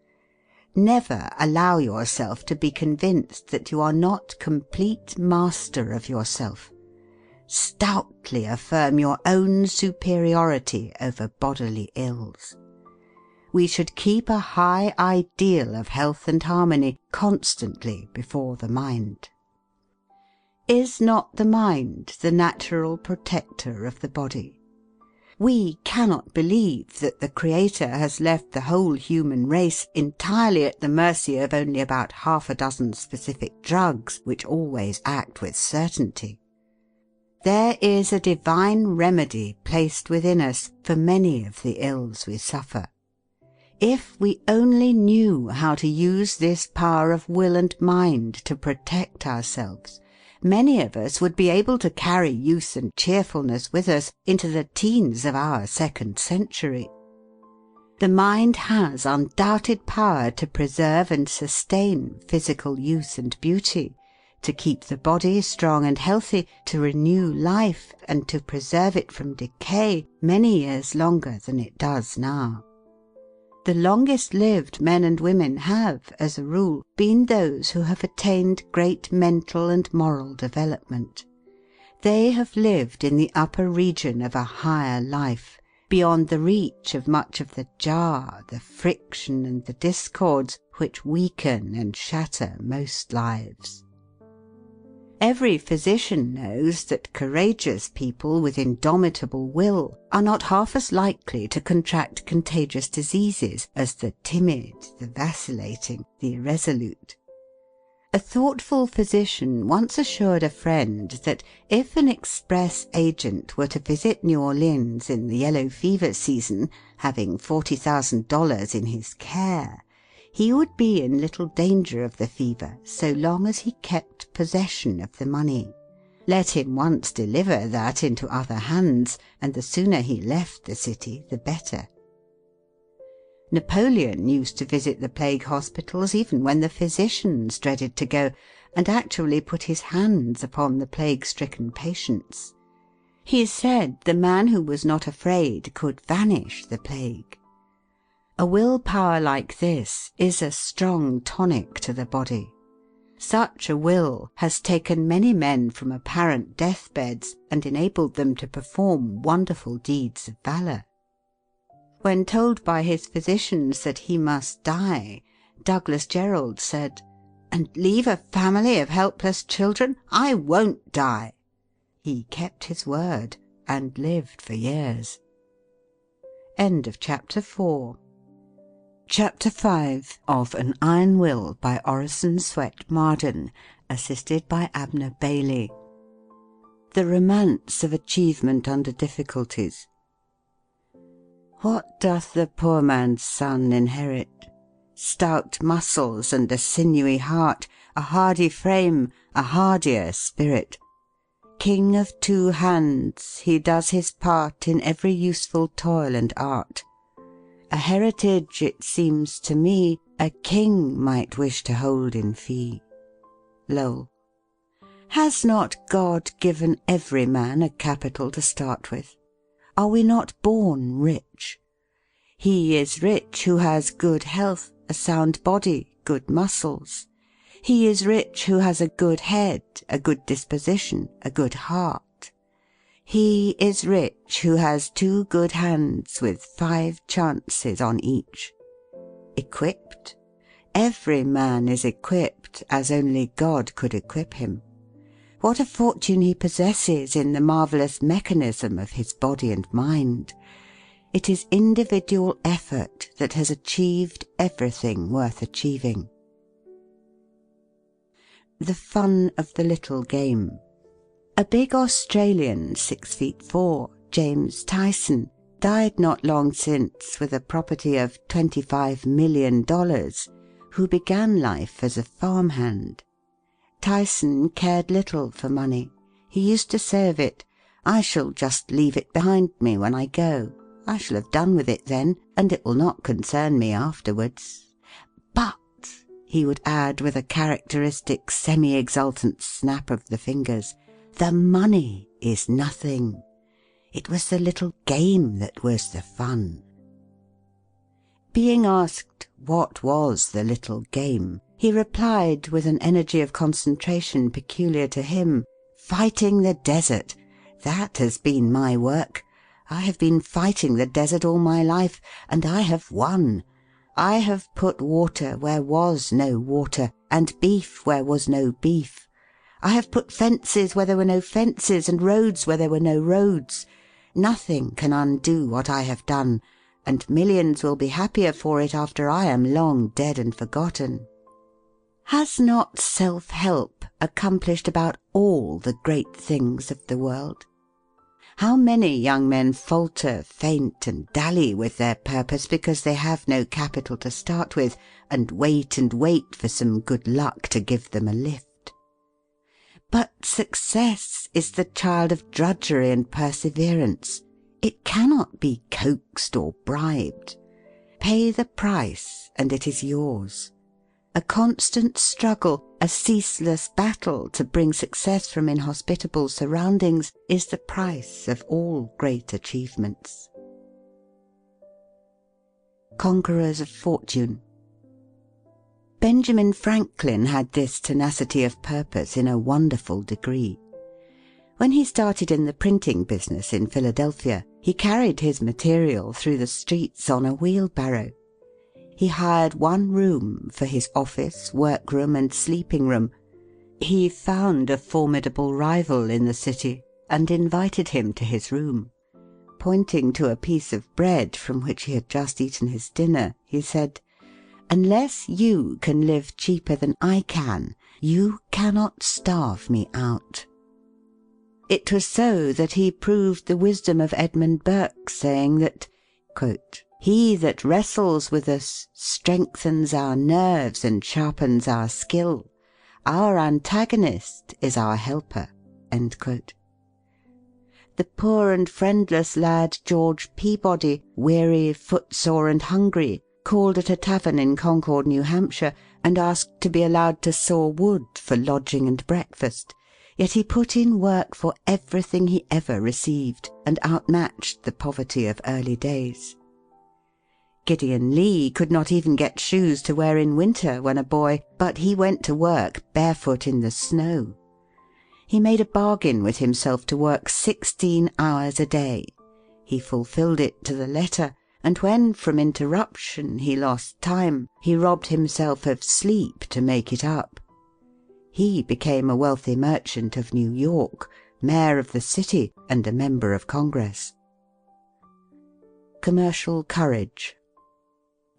Never allow yourself to be convinced that you are not complete master of yourself. Stoutly affirm your own superiority over bodily ills. We should keep a high ideal of health and harmony constantly before the mind. Is not the mind the natural protector of the body? We cannot believe that the Creator has left the whole human race entirely at the mercy of only about 6 specific drugs which always act with certainty. There is a divine remedy placed within us for many of the ills we suffer. If we only knew how to use this power of will and mind to protect ourselves, many of us would be able to carry youth and cheerfulness with us into the teens of our 2nd century. The mind has undoubted power to preserve and sustain physical youth and beauty, to keep the body strong and healthy, to renew life, and to preserve it from decay many years longer than it does now. The longest-lived men and women have, as a rule, been those who have attained great mental and moral development. They have lived in the upper region of a higher life, beyond the reach of much of the jar, the friction, and the discords which weaken and shatter most lives. Every physician knows that courageous people with indomitable will are not half as likely to contract contagious diseases as the timid, the vacillating, the irresolute. A thoughtful physician once assured a friend that if an express agent were to visit New Orleans in the yellow fever season, having $40,000 in his care, he would be in little danger of the fever so long as he kept possession of the money. Let him once deliver that into other hands, and the sooner he left the city, the better. Napoleon used to visit the plague hospitals even when the physicians dreaded to go, and actually put his hands upon the plague-stricken patients. He said the man who was not afraid could vanish the plague. A will-power like this is a strong tonic to the body. Such a will has taken many men from apparent deathbeds and enabled them to perform wonderful deeds of valor. When told by his physicians that he must die, Douglas Jerrold said, "And leave a family of helpless children? I won't die." He kept his word and lived for years. End of chapter 4. Chapter 5 of An Iron Will by Orison Swett Marden, assisted by Abner Bailey. The romance of achievement under difficulties. What doth the poor man's son inherit? Stout muscles and a sinewy heart, a hardy frame, a hardier spirit. King of two hands, he does his part in every useful toil and art. A heritage, it seems to me, a king might wish to hold in fee. Lowell. Has not God given every man a capital to start with? Are we not born rich? He is rich who has good health, a sound body, good muscles. He is rich who has a good head, a good disposition, a good heart. He is rich who has 2 good hands with 5 chances on each. Equipped? Every man is equipped as only God could equip him. What a fortune he possesses in the marvelous mechanism of his body and mind! It is individual effort that has achieved everything worth achieving. The fun of the little game. A big Australian, 6 feet 4, James Tyson, died not long since with a property of $25 million, who began life as a farmhand. Tyson cared little for money. He used to say of it, "I shall just leave it behind me when I go. I shall have done with it then, and it will not concern me afterwards. But," he would add with a characteristic semi-exultant snap of the fingers, "the money is nothing. It was the little game that was the fun." Being asked what was the little game, he replied with an energy of concentration peculiar to him, "Fighting the desert. That has been my work. I have been fighting the desert all my life, and I have won. I have put water where was no water, and beef where was no beef. I have put fences where there were no fences, and roads where there were no roads. Nothing can undo what I have done, and millions will be happier for it after I am long dead and forgotten." Has not self-help accomplished about all the great things of the world? How many young men falter, faint, and dally with their purpose because they have no capital to start with, and wait for some good luck to give them a lift. But success is the child of drudgery and perseverance. It cannot be coaxed or bribed. Pay the price, and it is yours. A constant struggle, a ceaseless battle to bring success from inhospitable surroundings is the price of all great achievements. conquerors of fortune. Benjamin Franklin had this tenacity of purpose in a wonderful degree. When he started in the printing business in Philadelphia, he carried his material through the streets on a wheelbarrow. He hired one room for his office, workroom, and sleeping room. He found a formidable rival in the city and invited him to his room. Pointing to a piece of bread from which he had just eaten his dinner, he said, "Unless you can live cheaper than I can, you cannot starve me out." It was so that he proved the wisdom of Edmund Burke, saying that, quote, "He that wrestles with us strengthens our nerves and sharpens our skill. Our antagonist is our helper." End quote. The poor and friendless lad George Peabody, weary, footsore, and hungry, called at a tavern in Concord, New Hampshire, and asked to be allowed to saw wood for lodging and breakfast. Yet he put in work for everything he ever received, and outmatched the poverty of early days. Gideon Lee could not even get shoes to wear in winter when a boy, but he went to work barefoot in the snow. He made a bargain with himself to work 16 hours a day. He fulfilled it to the letter, and when from interruption he lost time, he robbed himself of sleep to make it up. He became a wealthy merchant of New York, mayor of the city, and a member of Congress. Commercial courage.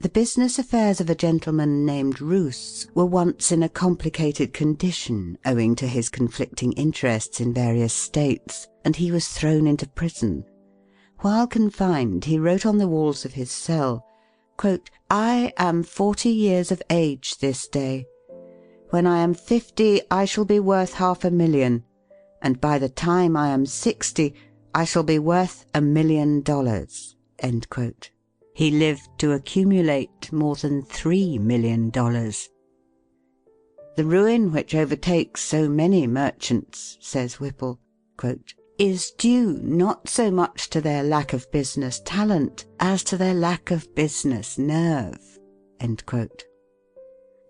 The business affairs of a gentleman named Roos were once in a complicated condition owing to his conflicting interests in various states, and he was thrown into prison. While confined, he wrote on the walls of his cell, quote, "I am 40 years of age this day. When I am 50, I shall be worth $500,000, and by the time I am 60, I shall be worth $1 million." End quote. He lived to accumulate more than $3 million. The ruin which overtakes so many merchants, says Whipple, quote, "is due not so much to their lack of business talent as to their lack of business nerve." End quote.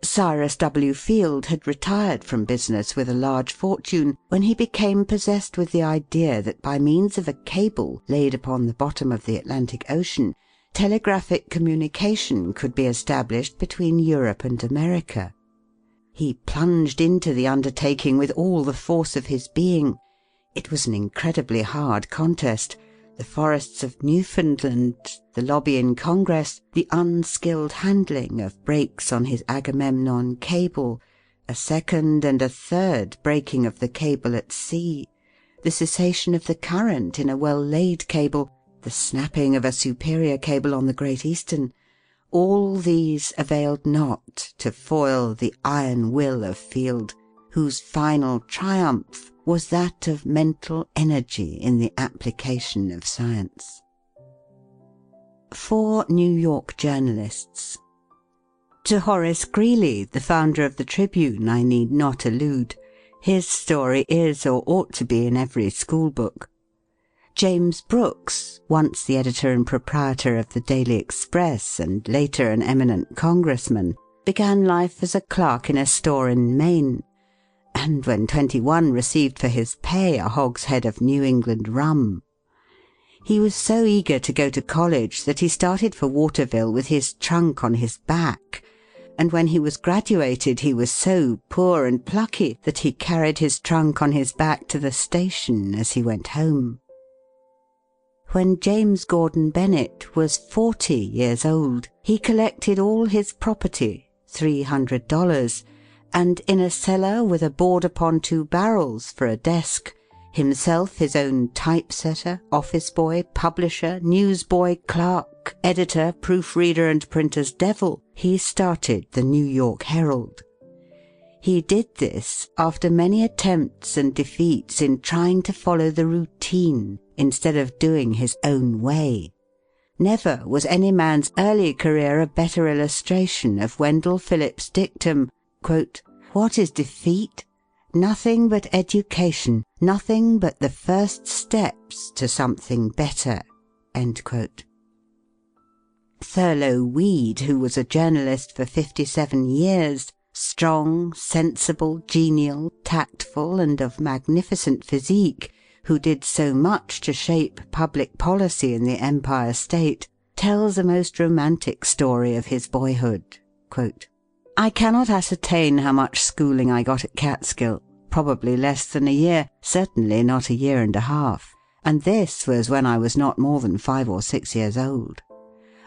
Cyrus W. Field had retired from business with a large fortune when he became possessed with the idea that by means of a cable laid upon the bottom of the Atlantic Ocean, telegraphic communication could be established between Europe and America. He plunged into the undertaking with all the force of his being. It was an incredibly hard contest. The forests of Newfoundland, the lobby in Congress, the unskilled handling of breaks on his Agamemnon cable, a second and a third breaking of the cable at sea, the cessation of the current in a well-laid cable, the snapping of a superior cable on the Great Eastern, all these availed not to foil the iron will of Field, whose final triumph was that of mental energy in the application of science. 4 New York journalists. To Horace Greeley, the founder of the Tribune, I need not allude. His story is or ought to be in every school book. James Brooks, once the editor and proprietor of the Daily Express and later an eminent congressman, began life as a clerk in a store in Maine, and when 21 received for his pay a hogshead of New England rum. He was so eager to go to college that he started for Waterville with his trunk on his back, and when he was graduated he was so poor and plucky that he carried his trunk on his back to the station as he went home. When James Gordon Bennett was 40 years old, he collected all his property, $300, and in a cellar with a board upon 2 barrels for a desk, himself his own typesetter, office boy, publisher, newsboy, clerk, editor, proofreader, and printer's devil, he started the New York Herald. He did this after many attempts and defeats in trying to follow the routine instead of doing his own way. Never was any man's early career a better illustration of Wendell Phillips' dictum, quote, "What is defeat? Nothing but education, nothing but the first steps to something better." End quote. Thurlow Weed, who was a journalist for 57 years, strong, sensible, genial, tactful, and of magnificent physique, who did so much to shape public policy in the Empire State, tells a most romantic story of his boyhood. Quote, "I cannot ascertain how much schooling I got at Catskill, probably less than a year, certainly not a year and a half, and this was when I was not more than 5 or 6 years old.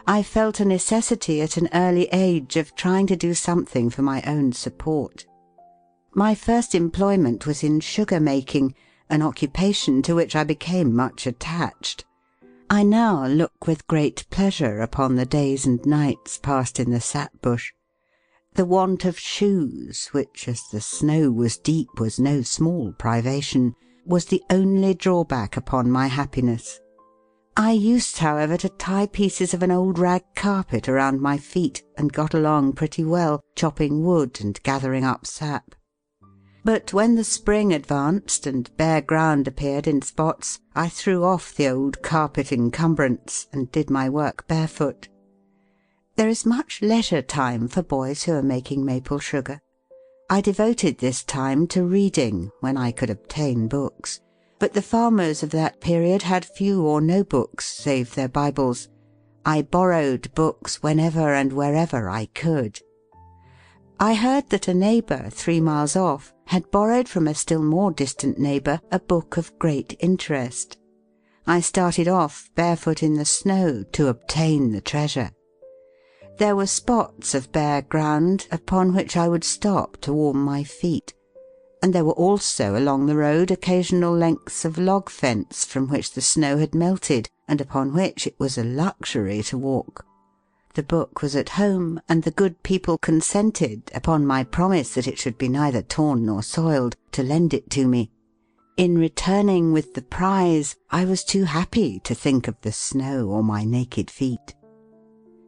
I felt a necessity at an early age of trying to do something for my own support. My first employment was in sugar making, an occupation to which I became much attached. I now look with great pleasure upon the days and nights passed in the sap bush. The want of shoes, which, as the snow was deep, was no small privation, was the only drawback upon my happiness. I used, however, to tie pieces of an old rag carpet around my feet, and got along pretty well, chopping wood and gathering up sap. But when the spring advanced and bare ground appeared in spots, I threw off the old carpet encumbrance and did my work barefoot. There is much leisure time for boys who are making maple sugar. I devoted this time to reading when I could obtain books. But the farmers of that period had few or no books save their Bibles. I borrowed books whenever and wherever I could. I heard that a neighbour 3 miles off had borrowed from a still more distant neighbour a book of great interest. I started off barefoot in the snow to obtain the treasure. There were spots of bare ground upon which I would stop to warm my feet, and there were also along the road occasional lengths of log fence from which the snow had melted, and upon which it was a luxury to walk. The book was at home, and the good people consented, upon my promise that it should be neither torn nor soiled, to lend it to me. In returning with the prize, I was too happy to think of the snow or my naked feet.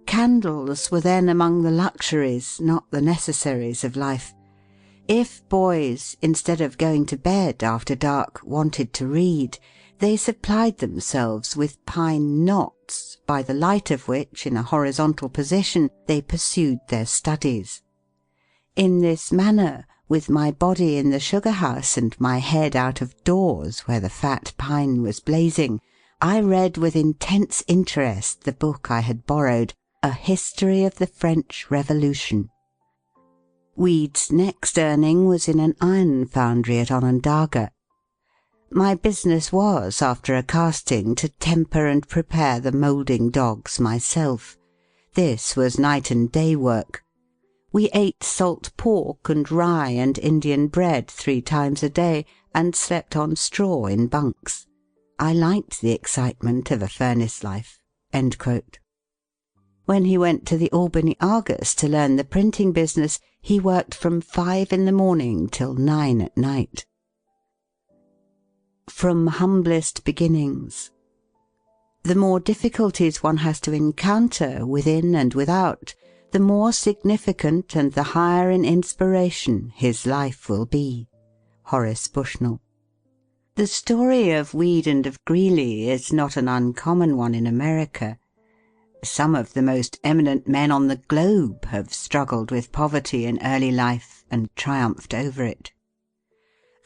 Candles were then among the luxuries, not the necessaries of life. If boys, instead of going to bed after dark, wanted to read, they supplied themselves with pine knots, by the light of which, in a horizontal position, they pursued their studies. In this manner, with my body in the sugar-house and my head out of doors where the fat pine was blazing, I read with intense interest the book I had borrowed, A History of the French Revolution. Weed's next earning was in an iron foundry at Onondaga. My business was, after a casting, to temper and prepare the moulding dogs myself. This was night and day work. We ate salt pork and rye and Indian bread 3 times a day, and slept on straw in bunks. I liked the excitement of a furnace life." End quote. When he went to the Albany Argus to learn the printing business, he worked from 5 in the morning till 9 at night. From humblest beginnings. The more difficulties one has to encounter within and without, the more significant and the higher in inspiration his life will be. Horace Bushnell. The story of Weed and of Greeley is not an uncommon one in America. Some of the most eminent men on the globe have struggled with poverty in early life and triumphed over it.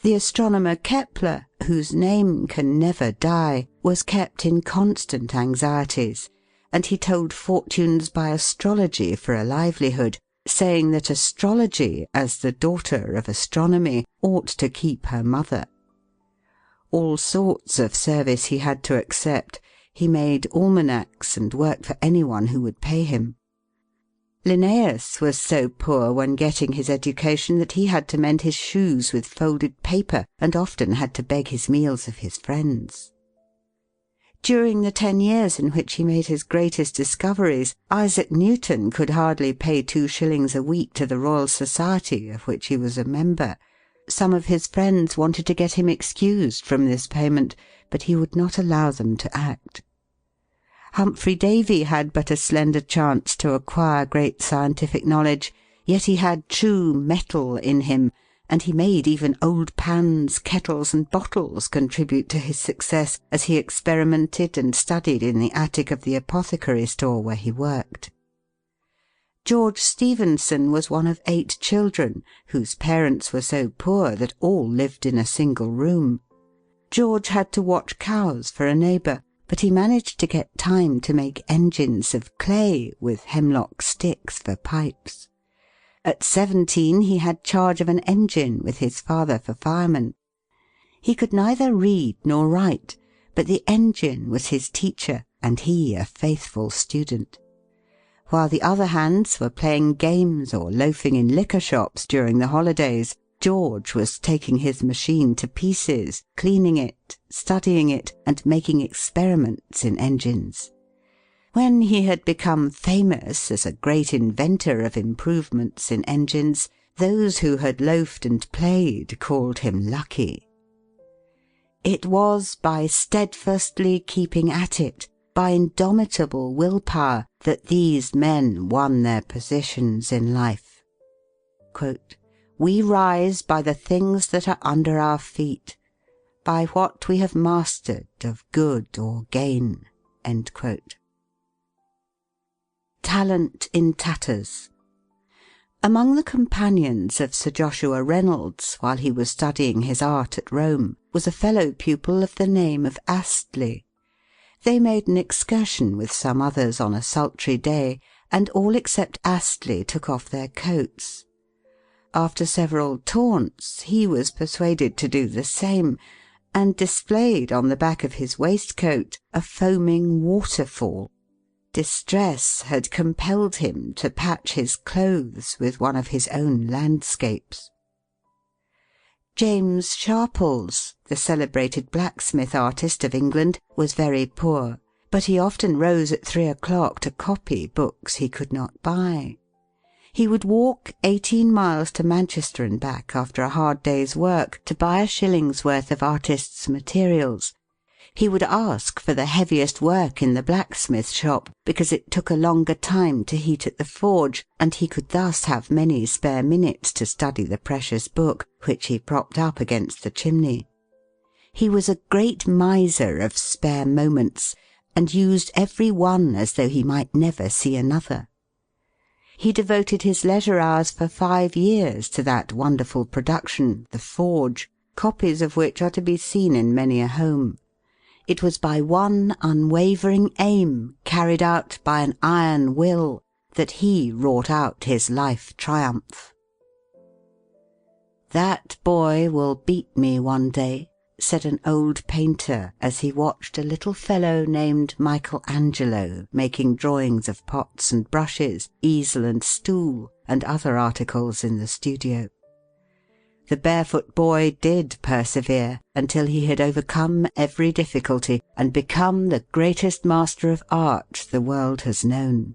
The astronomer Kepler, whose name can never die, was kept in constant anxieties, and he told fortunes by astrology for a livelihood, saying that astrology, as the daughter of astronomy, ought to keep her mother. All sorts of service he had to accept. He made almanacs and worked for anyone who would pay him. Linnaeus was so poor when getting his education that he had to mend his shoes with folded paper, and often had to beg his meals of his friends. During the 10 years in which he made his greatest discoveries, Isaac Newton could hardly pay 2 shillings a week to the Royal Society, of which he was a member. Some of his friends wanted to get him excused from this payment, but he would not allow them to act. Humphrey Davy had but a slender chance to acquire great scientific knowledge, yet he had true metal in him, and he made even old pans, kettles, and bottles contribute to his success as he experimented and studied in the attic of the apothecary store where he worked. George Stephenson was one of 8 children, whose parents were so poor that all lived in a single room. George had to watch cows for a neighbour, but he managed to get time to make engines of clay with hemlock sticks for pipes. At 17 he had charge of an engine with his father for fireman. He could neither read nor write, but the engine was his teacher, and he a faithful student. While the other hands were playing games or loafing in liquor shops during the holidays, George was taking his machine to pieces, cleaning it, studying it, and making experiments in engines. When he had become famous as a great inventor of improvements in engines, those who had loafed and played called him lucky. It was by steadfastly keeping at it, by indomitable willpower, that these men won their positions in life. Quote, "We rise by the things that are under our feet, by what we have mastered of good or gain." End quote. Talent in tatters. Among the companions of Sir Joshua Reynolds, while he was studying his art at Rome, was a fellow pupil of the name of Astley. They made an excursion with some others on a sultry day, and all except Astley took off their coats. After several taunts, he was persuaded to do the same, and displayed on the back of his waistcoat a foaming waterfall. Distress had compelled him to patch his clothes with one of his own landscapes. James Sharples, the celebrated blacksmith artist of England, was very poor, but he often rose at 3 o'clock to copy books he could not buy. He would walk 18 miles to Manchester and back after a hard day's work to buy a shilling's worth of artists' materials. He would ask for the heaviest work in the blacksmith shop, because it took a longer time to heat at the forge, and he could thus have many spare minutes to study the precious book, which he propped up against the chimney. He was a great miser of spare moments, and used every one as though he might never see another. He devoted his leisure hours for 5 years to that wonderful production, the forge, copies of which are to be seen in many a home. It was by one unwavering aim, carried out by an iron will, that he wrought out his life triumph. "That boy will beat me one day," said an old painter as he watched a little fellow named Michelangelo making drawings of pots and brushes, easel and stool, and other articles in the studio. The barefoot boy did persevere until he had overcome every difficulty and become the greatest master of art the world has known.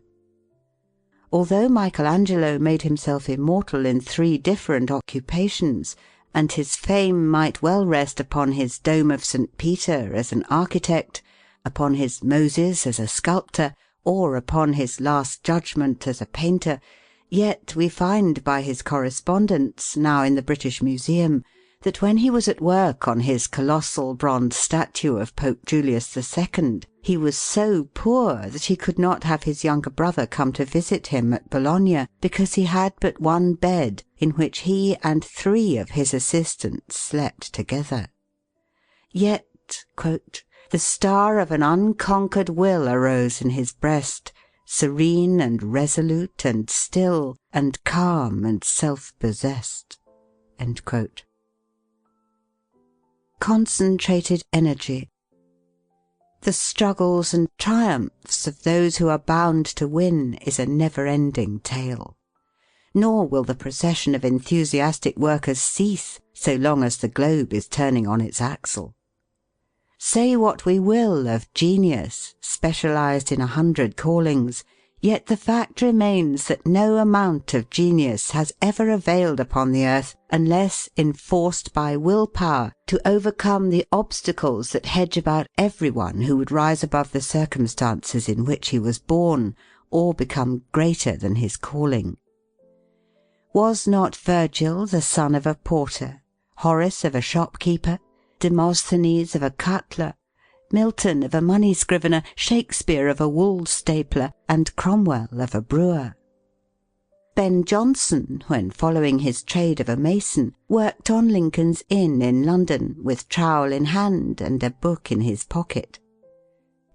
Although Michelangelo made himself immortal in 3 different occupations, and his fame might well rest upon his Dome of St. Peter as an architect, upon his Moses as a sculptor, or upon his Last Judgment as a painter, yet we find by his correspondence, now in the British Museum, that when he was at work on his colossal bronze statue of Pope Julius II, he was so poor that he could not have his younger brother come to visit him at Bologna, because he had but one bed in which he and 3 of his assistants slept together. Yet, quote, "the star of an unconquered will arose in his breast, serene and resolute and still, and calm and self-possessed." End quote. Concentrated energy. The struggles and triumphs of those who are bound to win is a never-ending tale. Nor will the procession of enthusiastic workers cease so long as the globe is turning on its axle. Say what we will of genius, specialized in 100 callings, yet the fact remains that no amount of genius has ever availed upon the earth unless enforced by willpower to overcome the obstacles that hedge about everyone who would rise above the circumstances in which he was born, or become greater than his calling. Was not Virgil the son of a porter, Horace of a shopkeeper, Demosthenes of a cutler, Milton of a money scrivener, Shakespeare of a wool stapler, and Cromwell of a brewer? Ben Jonson, when following his trade of a mason, worked on Lincoln's Inn in London, with trowel in hand and a book in his pocket.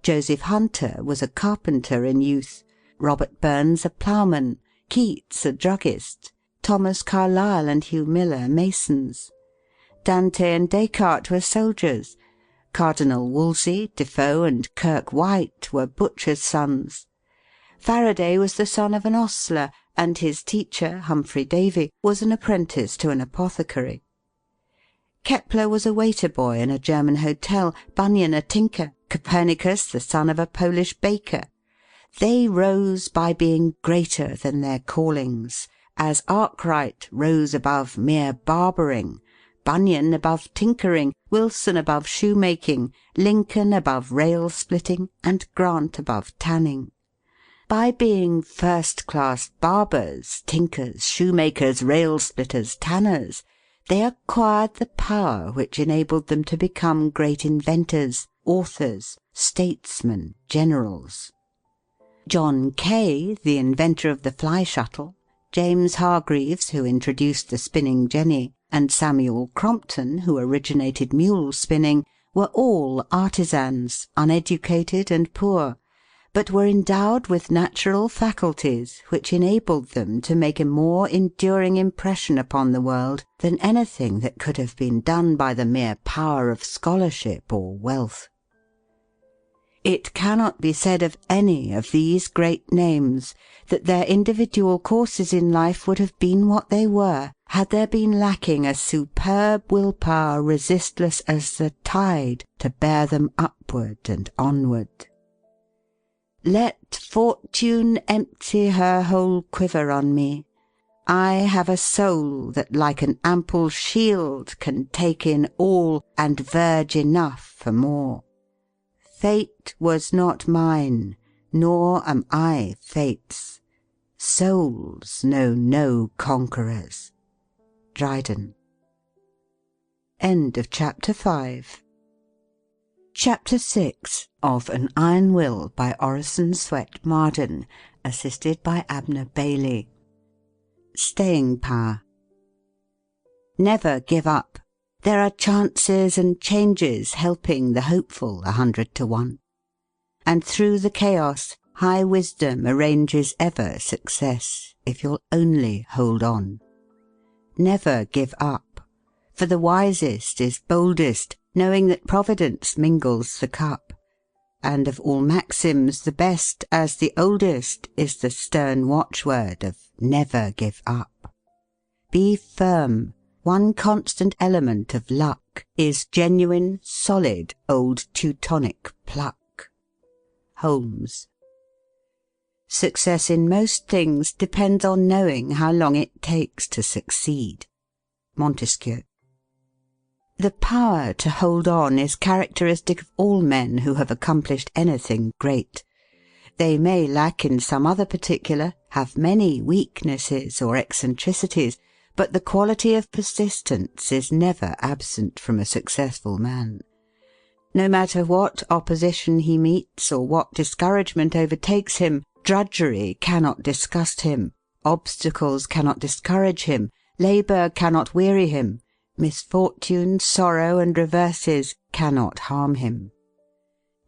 Joseph Hunter was a carpenter in youth, Robert Burns a ploughman, Keats a druggist, Thomas Carlyle and Hugh Miller masons. Dante and Descartes were soldiers. Cardinal Wolsey, Defoe, and Kirke White were butchers' sons. Faraday was the son of an ostler, and his teacher, Humphrey Davy, was an apprentice to an apothecary. Kepler was a waiter-boy in a German hotel, Bunyan a tinker, Copernicus the son of a Polish baker. They rose by being greater than their callings, as Arkwright rose above mere barbering, Bunyan above tinkering, Wilson above shoemaking, Lincoln above rail-splitting, and Grant above tanning. By being first-class barbers, tinkers, shoemakers, rail-splitters, tanners, they acquired the power which enabled them to become great inventors, authors, statesmen, generals. John Kay, the inventor of the fly-shuttle, James Hargreaves, who introduced the spinning jenny, and Samuel Crompton, who originated mule spinning, were all artisans, uneducated and poor, but were endowed with natural faculties which enabled them to make a more enduring impression upon the world than anything that could have been done by the mere power of scholarship or wealth. It cannot be said of any of these great names that their individual courses in life would have been what they were, had there been lacking a superb willpower resistless as the tide to bear them upward and onward. Let Fortune empty her whole quiver on me. I have a soul that like an ample shield can take in all and verge enough for more. Fate was not mine, nor am I fate's. Souls know no conquerors. Dryden. End of Chapter 5. Chapter 6 of An Iron Will by Orison Swett Marden, assisted by Abner Bailey. Staying power. Never give up. There are chances and changes helping the hopeful 100 to 1. And through the chaos, high wisdom arranges ever success, if you'll only hold on. Never give up, for the wisest is boldest, knowing that Providence mingles the cup. And of all maxims the best, as the oldest, is the stern watchword of never give up. Be firm. One constant element of luck is genuine, solid, old Teutonic pluck. Holmes. Success in most things depends on knowing how long it takes to succeed. Montesquieu. The power to hold on is characteristic of all men who have accomplished anything great. They may lack in some other particular, have many weaknesses or eccentricities, but the quality of persistence is never absent from a successful man. No matter what opposition he meets or what discouragement overtakes him, drudgery cannot disgust him, obstacles cannot discourage him, labour cannot weary him, misfortune, sorrow, and reverses cannot harm him.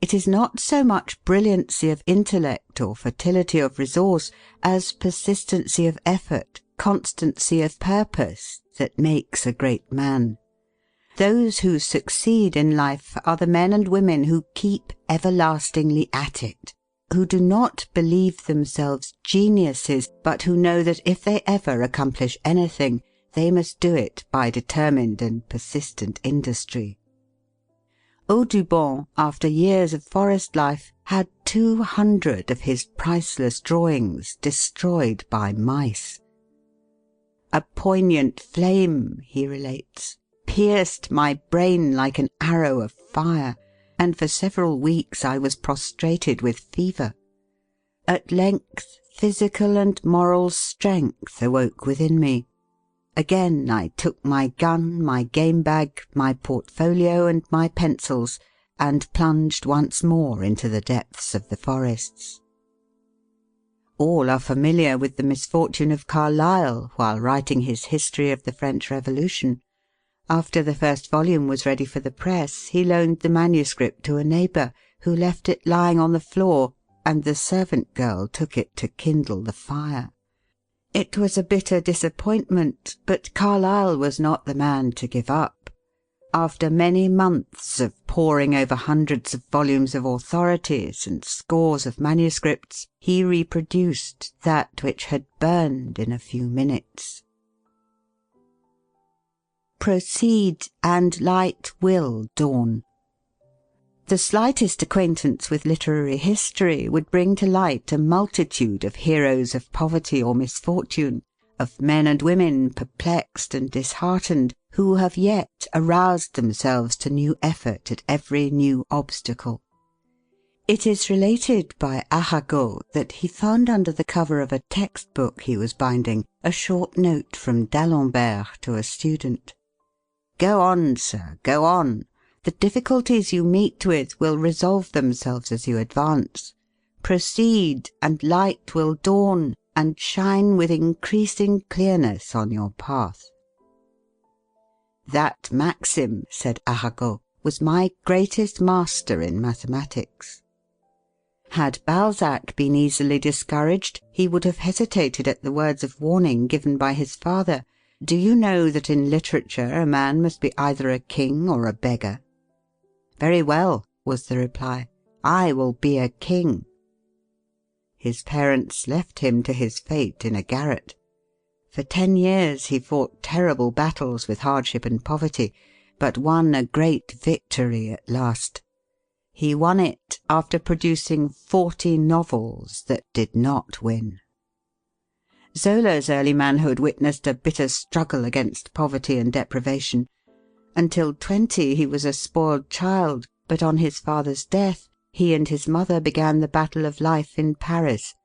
It is not so much brilliancy of intellect or fertility of resource as persistency of effort, constancy of purpose, that makes a great man. Those who succeed in life are the men and women who keep everlastingly at it, who do not believe themselves geniuses, but who know that if they ever accomplish anything, they must do it by determined and persistent industry. Audubon, after years of forest life, had 200 of his priceless drawings destroyed by mice. A poignant flame, he relates, pierced my brain like an arrow of fire, and for several weeks I was prostrated with fever. At length physical and moral strength awoke within me. Again I took my gun, my game bag, my portfolio, and my pencils, and plunged once more into the depths of the forests. All are familiar with the misfortune of Carlyle while writing his History of the French Revolution. After the first volume was ready for the press, he loaned the manuscript to a neighbour, who left it lying on the floor, and the servant girl took it to kindle the fire. It was a bitter disappointment, but Carlyle was not the man to give up. After many months of poring over hundreds of volumes of authorities and scores of manuscripts, he reproduced that which had burned in a few minutes. Proceed, and light will dawn. The slightest acquaintance with literary history would bring to light a multitude of heroes of poverty or misfortune, of men and women perplexed and disheartened, who have yet aroused themselves to new effort at every new obstacle. It is related by Arago that he found under the cover of a textbook he was binding a short note from d'Alembert to a student. "Go on, sir, go on. The difficulties you meet with will resolve themselves as you advance. Proceed, and light will dawn, and shine with increasing clearness on your path." That maxim, said Arago, was my greatest master in mathematics. Had Balzac been easily discouraged, he would have hesitated at the words of warning given by his father. "Do you know that in literature a man must be either a king or a beggar?" "Very well," was the reply, "I will be a king." His parents left him to his fate in a garret. For 10 years he fought terrible battles with hardship and poverty, but won a great victory at last. He won it after producing 40 novels that did not win. Zola's early manhood witnessed a bitter struggle against poverty and deprivation. Until 20 he was a spoiled child, but on his father's death he and his mother began the battle of life in Paris.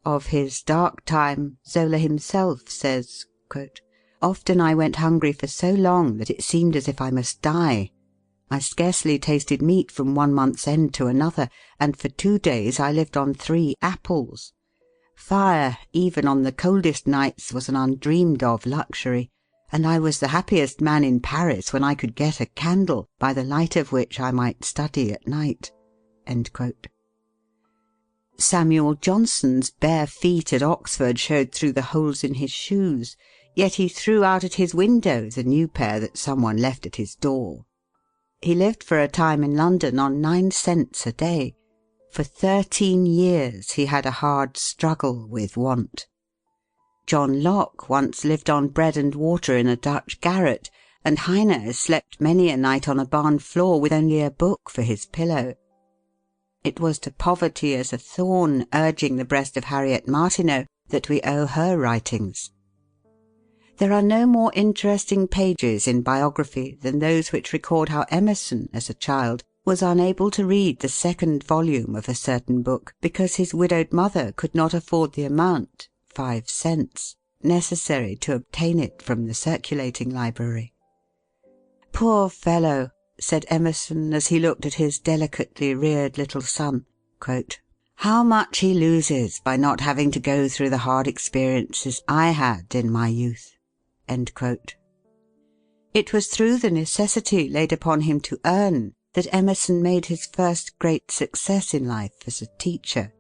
Of his dark time, Zola himself says, quote, "Often I went hungry for so long that it seemed as if I must die. I scarcely tasted meat from 1 month's end to another, and for 2 days I lived on 3 apples. Fire, even on the coldest nights, was an undreamed of luxury, and I was the happiest man in Paris when I could get a candle by the light of which I might study at night." End quote. Samuel Johnson's bare feet at Oxford showed through the holes in his shoes, yet he threw out at his window the new pair that someone left at his door. He lived for a time in London on 9 cents a day. For 13 years he had a hard struggle with want. John Locke once lived on bread and water in a Dutch garret, and Heine slept many a night on a barn floor with only a book for his pillow. It was to poverty as a thorn urging the breast of Harriet Martineau that we owe her writings. There are no more interesting pages in biography than those which record how Emerson, as a child, was unable to read the 2nd volume of a certain book because his widowed mother could not afford the amount, 5 cents, necessary to obtain it from the circulating library. "Poor fellow," said Emerson as he looked at his delicately reared little son, quote, "how much he loses by not having to go through the hard experiences I had in my youth." End quote. It was through the necessity laid upon him to earn that Emerson made his first great success in life as a teacher.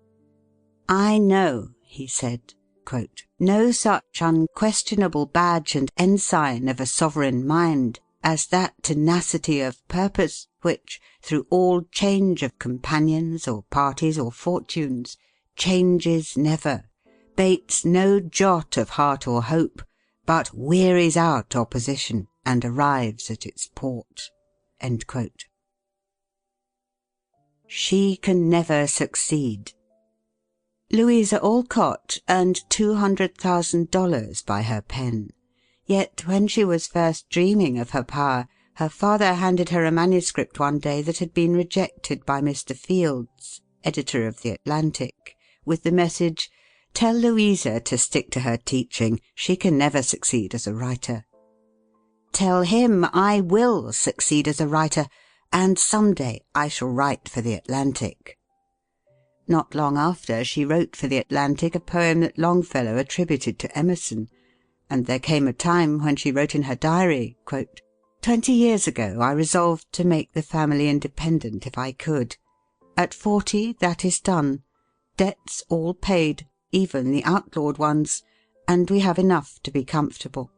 "I know," he said, quote, "no such unquestionable badge and ensign of a sovereign mind as that tenacity of purpose which, through all change of companions or parties or fortunes, changes never, bates no jot of heart or hope, but wearies out opposition and arrives at its port." End quote. She can never succeed. Louisa Alcott earned $200,000 by her pen. Yet when she was first dreaming of her power, her father handed her a manuscript one day that had been rejected by Mr. Fields, editor of the Atlantic, with the message, Tell Louisa to stick to her teaching. She can never succeed as a writer. Tell him I will succeed as a writer, and some day I shall write for the Atlantic. Not long after, she wrote for the Atlantic a poem that Longfellow attributed to Emerson, and there came a time when she wrote in her diary, quote, 20 years ago I resolved to make the family independent if I could. At 40 that is done. Debts all paid, even the outlawed ones, and we have enough to be comfortable.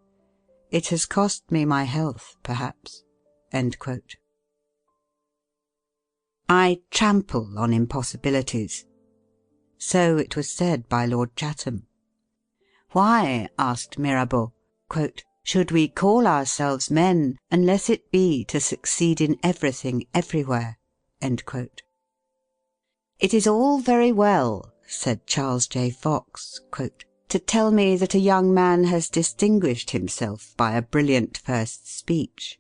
It has cost me my health, perhaps." End quote. I trample on impossibilities. So it was said by Lord Chatham. Why, asked Mirabeau, quote, should we call ourselves men unless it be to succeed in everything everywhere? End quote. It is all very well, said Charles J. Fox, quote, to tell me that a young man has distinguished himself by a brilliant first speech.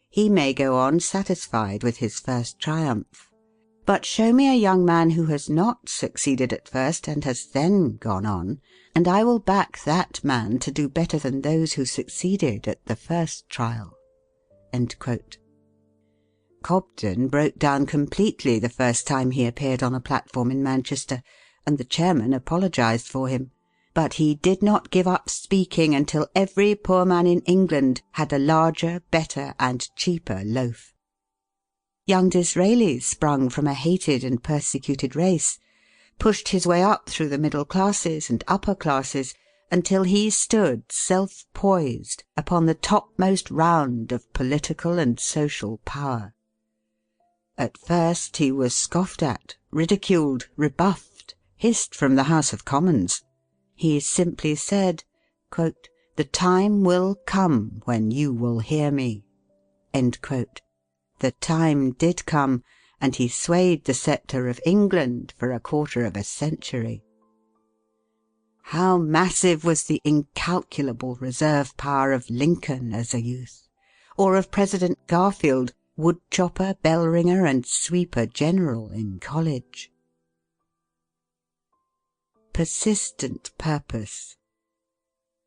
He may go on satisfied with his first triumph. But show me a young man who has not succeeded at first and has then gone on, and I will back that man to do better than those who succeeded at the first trial. End quote. Cobden broke down completely the first time he appeared on a platform in Manchester, and the chairman apologized for him. But he did not give up speaking until every poor man in England had a larger, better, and cheaper loaf. Young Disraeli sprung from a hated and persecuted race, pushed his way up through the middle classes and upper classes until he stood self-poised upon the topmost round of political and social power. At first he was scoffed at, ridiculed, rebuffed, hissed from the House of Commons. He simply said, quote, "The time will come when you will hear me." End quote. The time did come, and he swayed the sceptre of England for a quarter of a century. How massive was the incalculable reserve power of Lincoln as a youth, or of President Garfield, woodchopper, bell ringer, and sweeper general in college. Persistent purpose.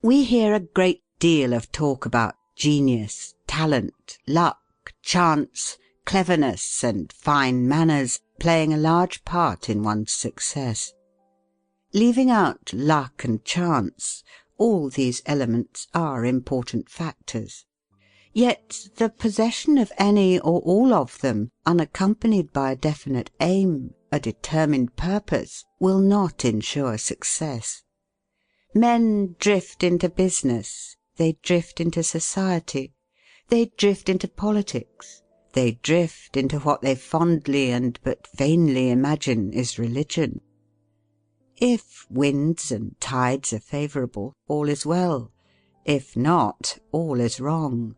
We hear a great deal of talk about genius, talent, luck, chance, cleverness, and fine manners playing a large part in one's success. Leaving out luck and chance, all these elements are important factors. Yet the possession of any or all of them, unaccompanied by a definite aim, a determined purpose, will not ensure success. Men drift into business, they drift into society, they drift into politics, they drift into what they fondly and but vainly imagine is religion. If winds and tides are favourable, all is well. If not, all is wrong.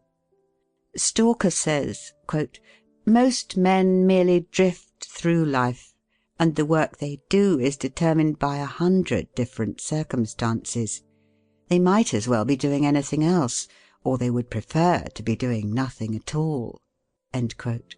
Stalker says, quote, "Most men merely drift through life, and the work they do is determined by 100 different circumstances. They might as well be doing anything else, or they would prefer to be doing nothing at all." End quote.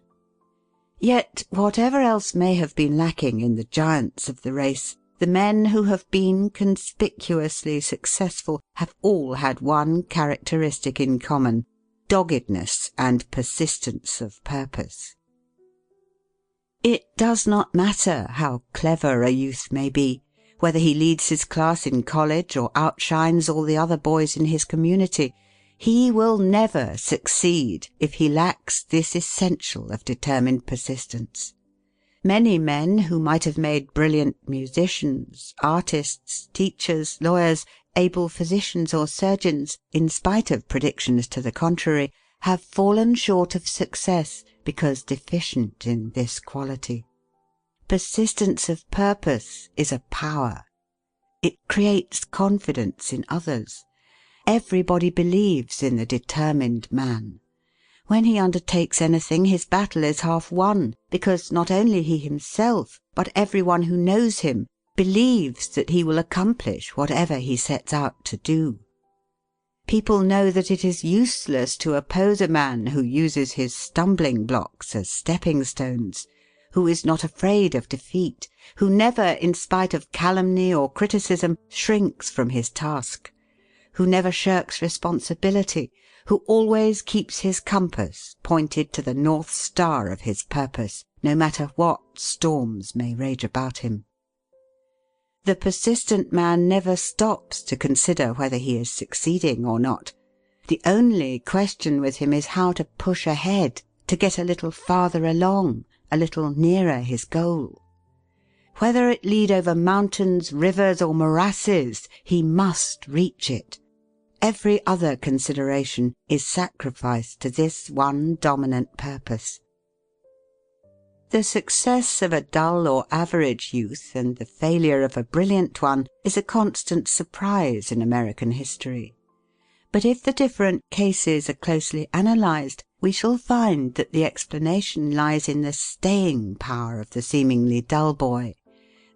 Yet, whatever else may have been lacking in the giants of the race, the men who have been conspicuously successful have all had one characteristic in common: doggedness and persistence of purpose. It does not matter how clever a youth may be, whether he leads his class in college or outshines all the other boys in his community. He will never succeed if he lacks this essential of determined persistence. Many men who might have made brilliant musicians, artists, teachers, lawyers, able physicians or surgeons, in spite of predictions to the contrary, have fallen short of success because deficient in this quality. Persistence of purpose is a power. It creates confidence in others. Everybody believes in the determined man. When he undertakes anything, his battle is half won, because not only he himself, but everyone who knows him, believes that he will accomplish whatever he sets out to do. People know that it is useless to oppose a man who uses his stumbling blocks as stepping stones, who is not afraid of defeat, who never, in spite of calumny or criticism, shrinks from his task, who never shirks responsibility, who always keeps his compass pointed to the North Star of his purpose, no matter what storms may rage about him. The persistent man never stops to consider whether he is succeeding or not. The only question with him is how to push ahead, to get a little farther along, a little nearer his goal. Whether it lead over mountains, rivers, or morasses, he must reach it. Every other consideration is sacrificed to this one dominant purpose. The success of a dull or average youth and the failure of a brilliant one is a constant surprise in American history. But if the different cases are closely analysed, we shall find that the explanation lies in the staying power of the seemingly dull boy,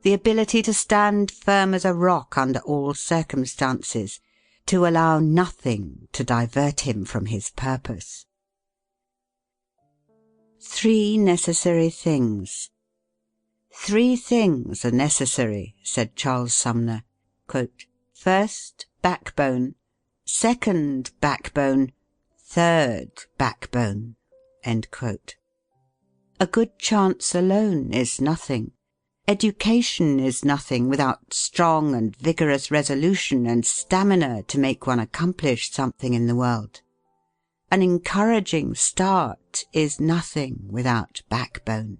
the ability to stand firm as a rock under all circumstances, to allow nothing to divert him from his purpose. 3 necessary things. 3 things are necessary, said Charles Sumner. Quote, first, backbone. Second, backbone. Third, backbone. End quote. A good chance alone is nothing. Education is nothing without strong and vigorous resolution and stamina to make one accomplish something in the world. An encouraging start is nothing without backbone.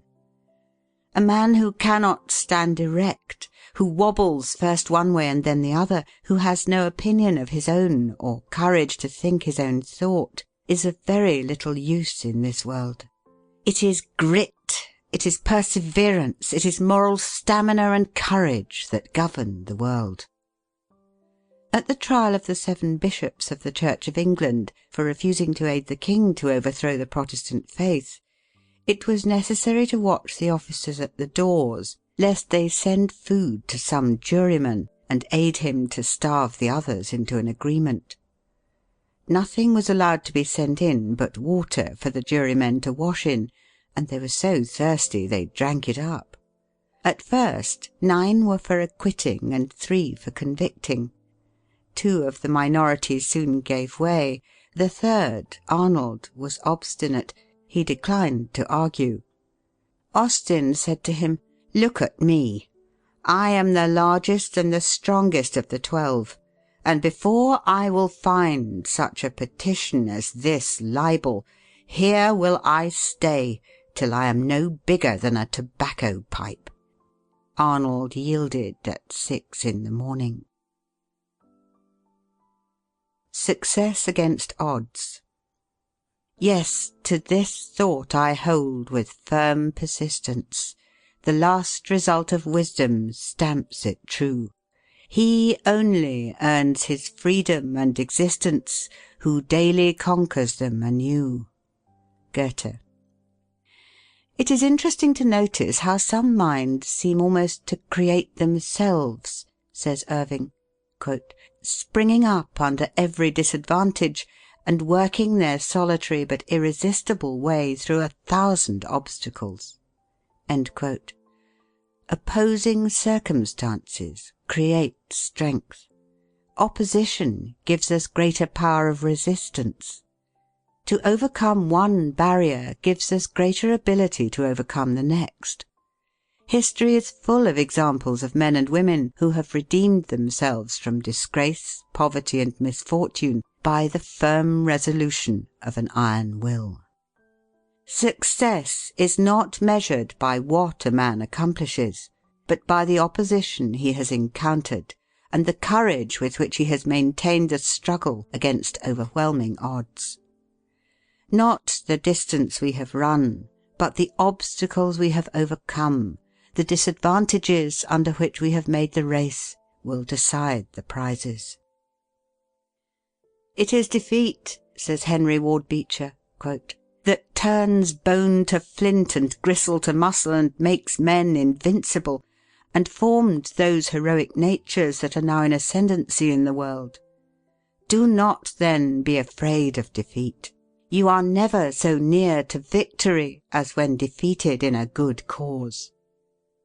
A man who cannot stand erect, who wobbles first one way and then the other, who has no opinion of his own or courage to think his own thought, is of very little use in this world. It is grit, it is perseverance, it is moral stamina and courage that govern the world. At the trial of the 7 bishops of the Church of England for refusing to aid the king to overthrow the Protestant faith, it was necessary to watch the officers at the doors, lest they send food to some juryman and aid him to starve the others into an agreement. Nothing was allowed to be sent in but water for the jurymen to wash in, and they were so thirsty they drank it up. At first 9 were for acquitting and 3 for convicting. 2 of the minority soon gave way. The third, Arnold, was obstinate. He declined to argue. Austin said to him, "Look at me. I am the largest and the strongest of the 12, and before I will find such a petition as this libel, here will I stay till I am no bigger than a tobacco pipe." Arnold yielded at 6 in the morning. Success against odds. Yes, to this thought I hold with firm persistence. The last result of wisdom stamps it true. He only earns his freedom and existence who daily conquers them anew. Goethe. It is interesting to notice how some minds seem almost to create themselves, says Irving, quote, springing up under every disadvantage and working their solitary but irresistible way through 1,000 obstacles. End quote. Opposing circumstances create strength. Opposition gives us greater power of resistance. To overcome one barrier gives us greater ability to overcome the next. History is full of examples of men and women who have redeemed themselves from disgrace, poverty, and misfortune by the firm resolution of an iron will. Success is not measured by what a man accomplishes, but by the opposition he has encountered and the courage with which he has maintained the struggle against overwhelming odds. Not the distance we have run, but the obstacles we have overcome, the disadvantages under which we have made the race, will decide the prizes. It is defeat, says Henry Ward Beecher, quote, that turns bone to flint and gristle to muscle and makes men invincible, and formed those heroic natures that are now in ascendancy in the world. Do not then be afraid of defeat. You are never so near to victory as when defeated in a good cause."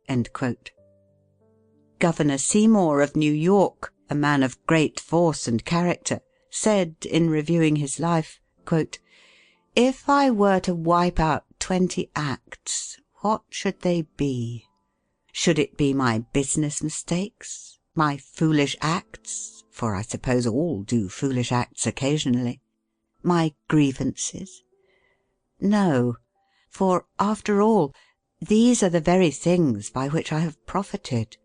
End quote. Governor Seymour of New York, a man of great force and character, said, in reviewing his life, quote, "If I were to wipe out 20 acts, what should they be? Should it be my business mistakes, my foolish acts, for I suppose all do foolish acts occasionally, my grievances? No, for, after all, these are the very things by which I have profited.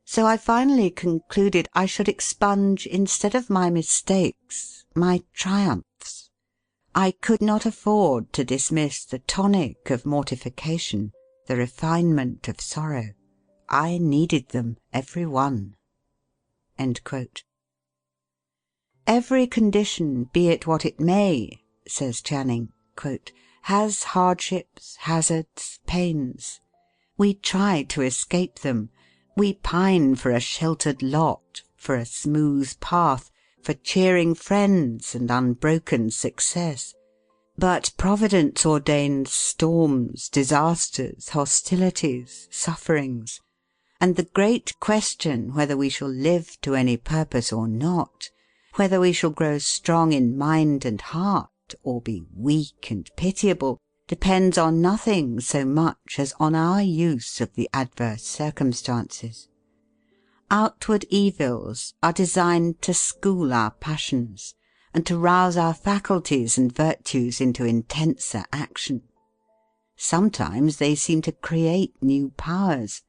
So I finally concluded I should expunge, instead of my mistakes, my triumphs. I could not afford to dismiss the tonic of mortification, the refinement of sorrow. I needed them, every one." End quote. "Every condition, be it what it may," says Channing, quote, "has hardships, hazards, pains. We try to escape them. We pine for a sheltered lot, for a smooth path, for cheering friends and unbroken success. But Providence ordains storms, disasters, hostilities, sufferings, and the great question whether we shall live to any purpose or not, whether we shall grow strong in mind and heart, or be weak and pitiable, depends on nothing so much as on our use of the adverse circumstances. Outward evils are designed to school our passions, and to rouse our faculties and virtues into intenser action. Sometimes they seem to create new powers.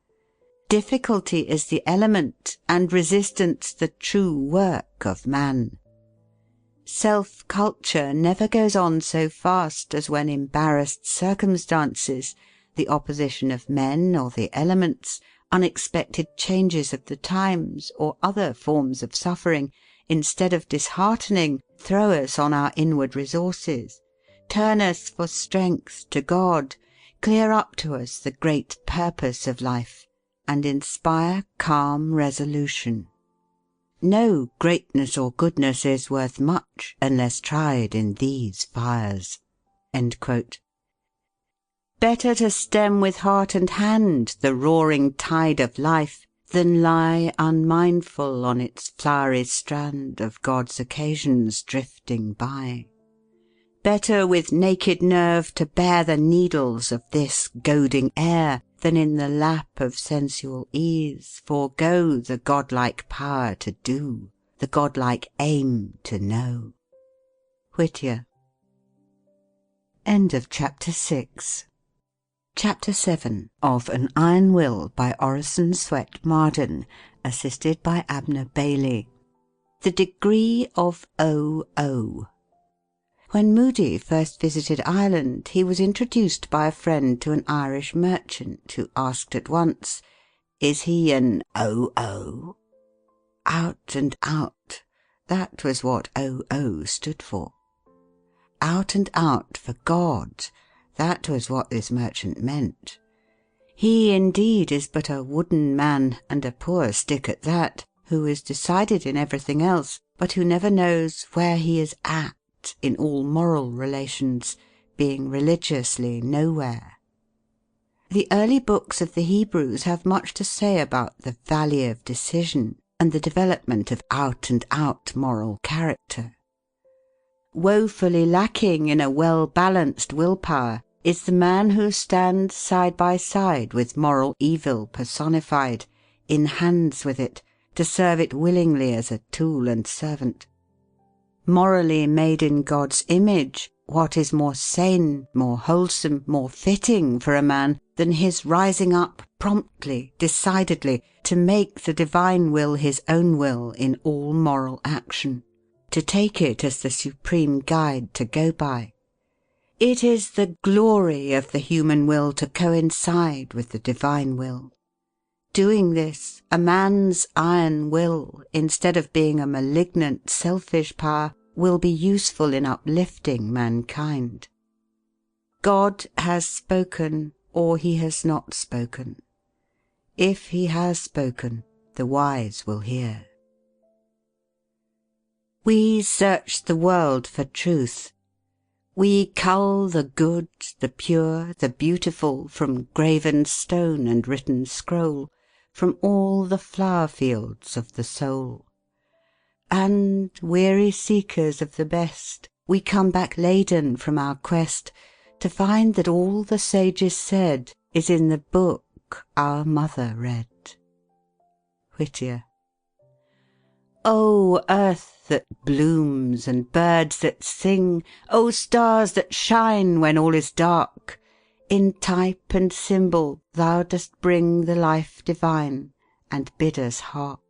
Difficulty is the element, and resistance the true work of man. Self-culture never goes on so fast as when embarrassed circumstances, the opposition of men or the elements, unexpected changes of the times, or other forms of suffering, instead of disheartening, throw us on our inward resources, turn us for strength to God, clear up to us the great purpose of life, and inspire calm resolution. No greatness or goodness is worth much unless tried in these fires." End quote. Better to stem with heart and hand the roaring tide of life, than lie unmindful on its flowery strand of God's occasions drifting by. Better with naked nerve to bear the needles of this goading air, than in the lap of sensual ease forego the godlike power to do, the godlike aim to know. Whittier. End of chapter 6. Chapter 7 of An Iron Will by Orison Swett Marden, assisted by Abner Bailey. The degree of O.O. When Moody first visited Ireland, he was introduced by a friend to an Irish merchant, who asked at once, "Is he an O.O.?" Out and out. That was what O.O. stood for. Out and out for God. That was what this merchant meant. He indeed is but a wooden man, and a poor stick at that, who is decided in everything else, but who never knows where he is at in all moral relations, being religiously nowhere. The early books of the Hebrews have much to say about the valley of decision, and the development of out-and-out moral character. Woefully lacking in a well-balanced willpower is the man who stands side by side with moral evil personified, in hands with it, to serve it willingly as a tool and servant. Morally made in God's image, what is more sane, more wholesome, more fitting for a man than his rising up promptly, decidedly, to make the divine will his own will in all moral action, to take it as the supreme guide to go by. It is the glory of the human will to coincide with the divine will. Doing this, a man's iron will, instead of being a malignant, selfish power, will be useful in uplifting mankind. God has spoken, or he has not spoken. If he has spoken, the wise will hear. We search the world for truth. We cull the good, the pure, the beautiful from graven stone and written scroll, from all the flower fields of the soul. And, weary seekers of the best, we come back laden from our quest, to find that all the sages said is in the book our mother read. Whittier. O earth that blooms and birds that sing, O stars that shine when all is dark, in type and symbol thou dost bring the life divine, and bid us hark,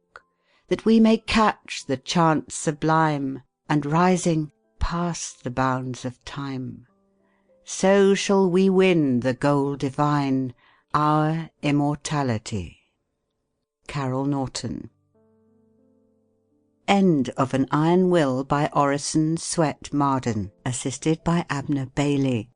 that we may catch the chant sublime, and rising, pass the bounds of time. So shall we win the goal divine, our immortality. Carol Norton. End of An Iron Will by Orison Swett Marden, assisted by Abner Bailey.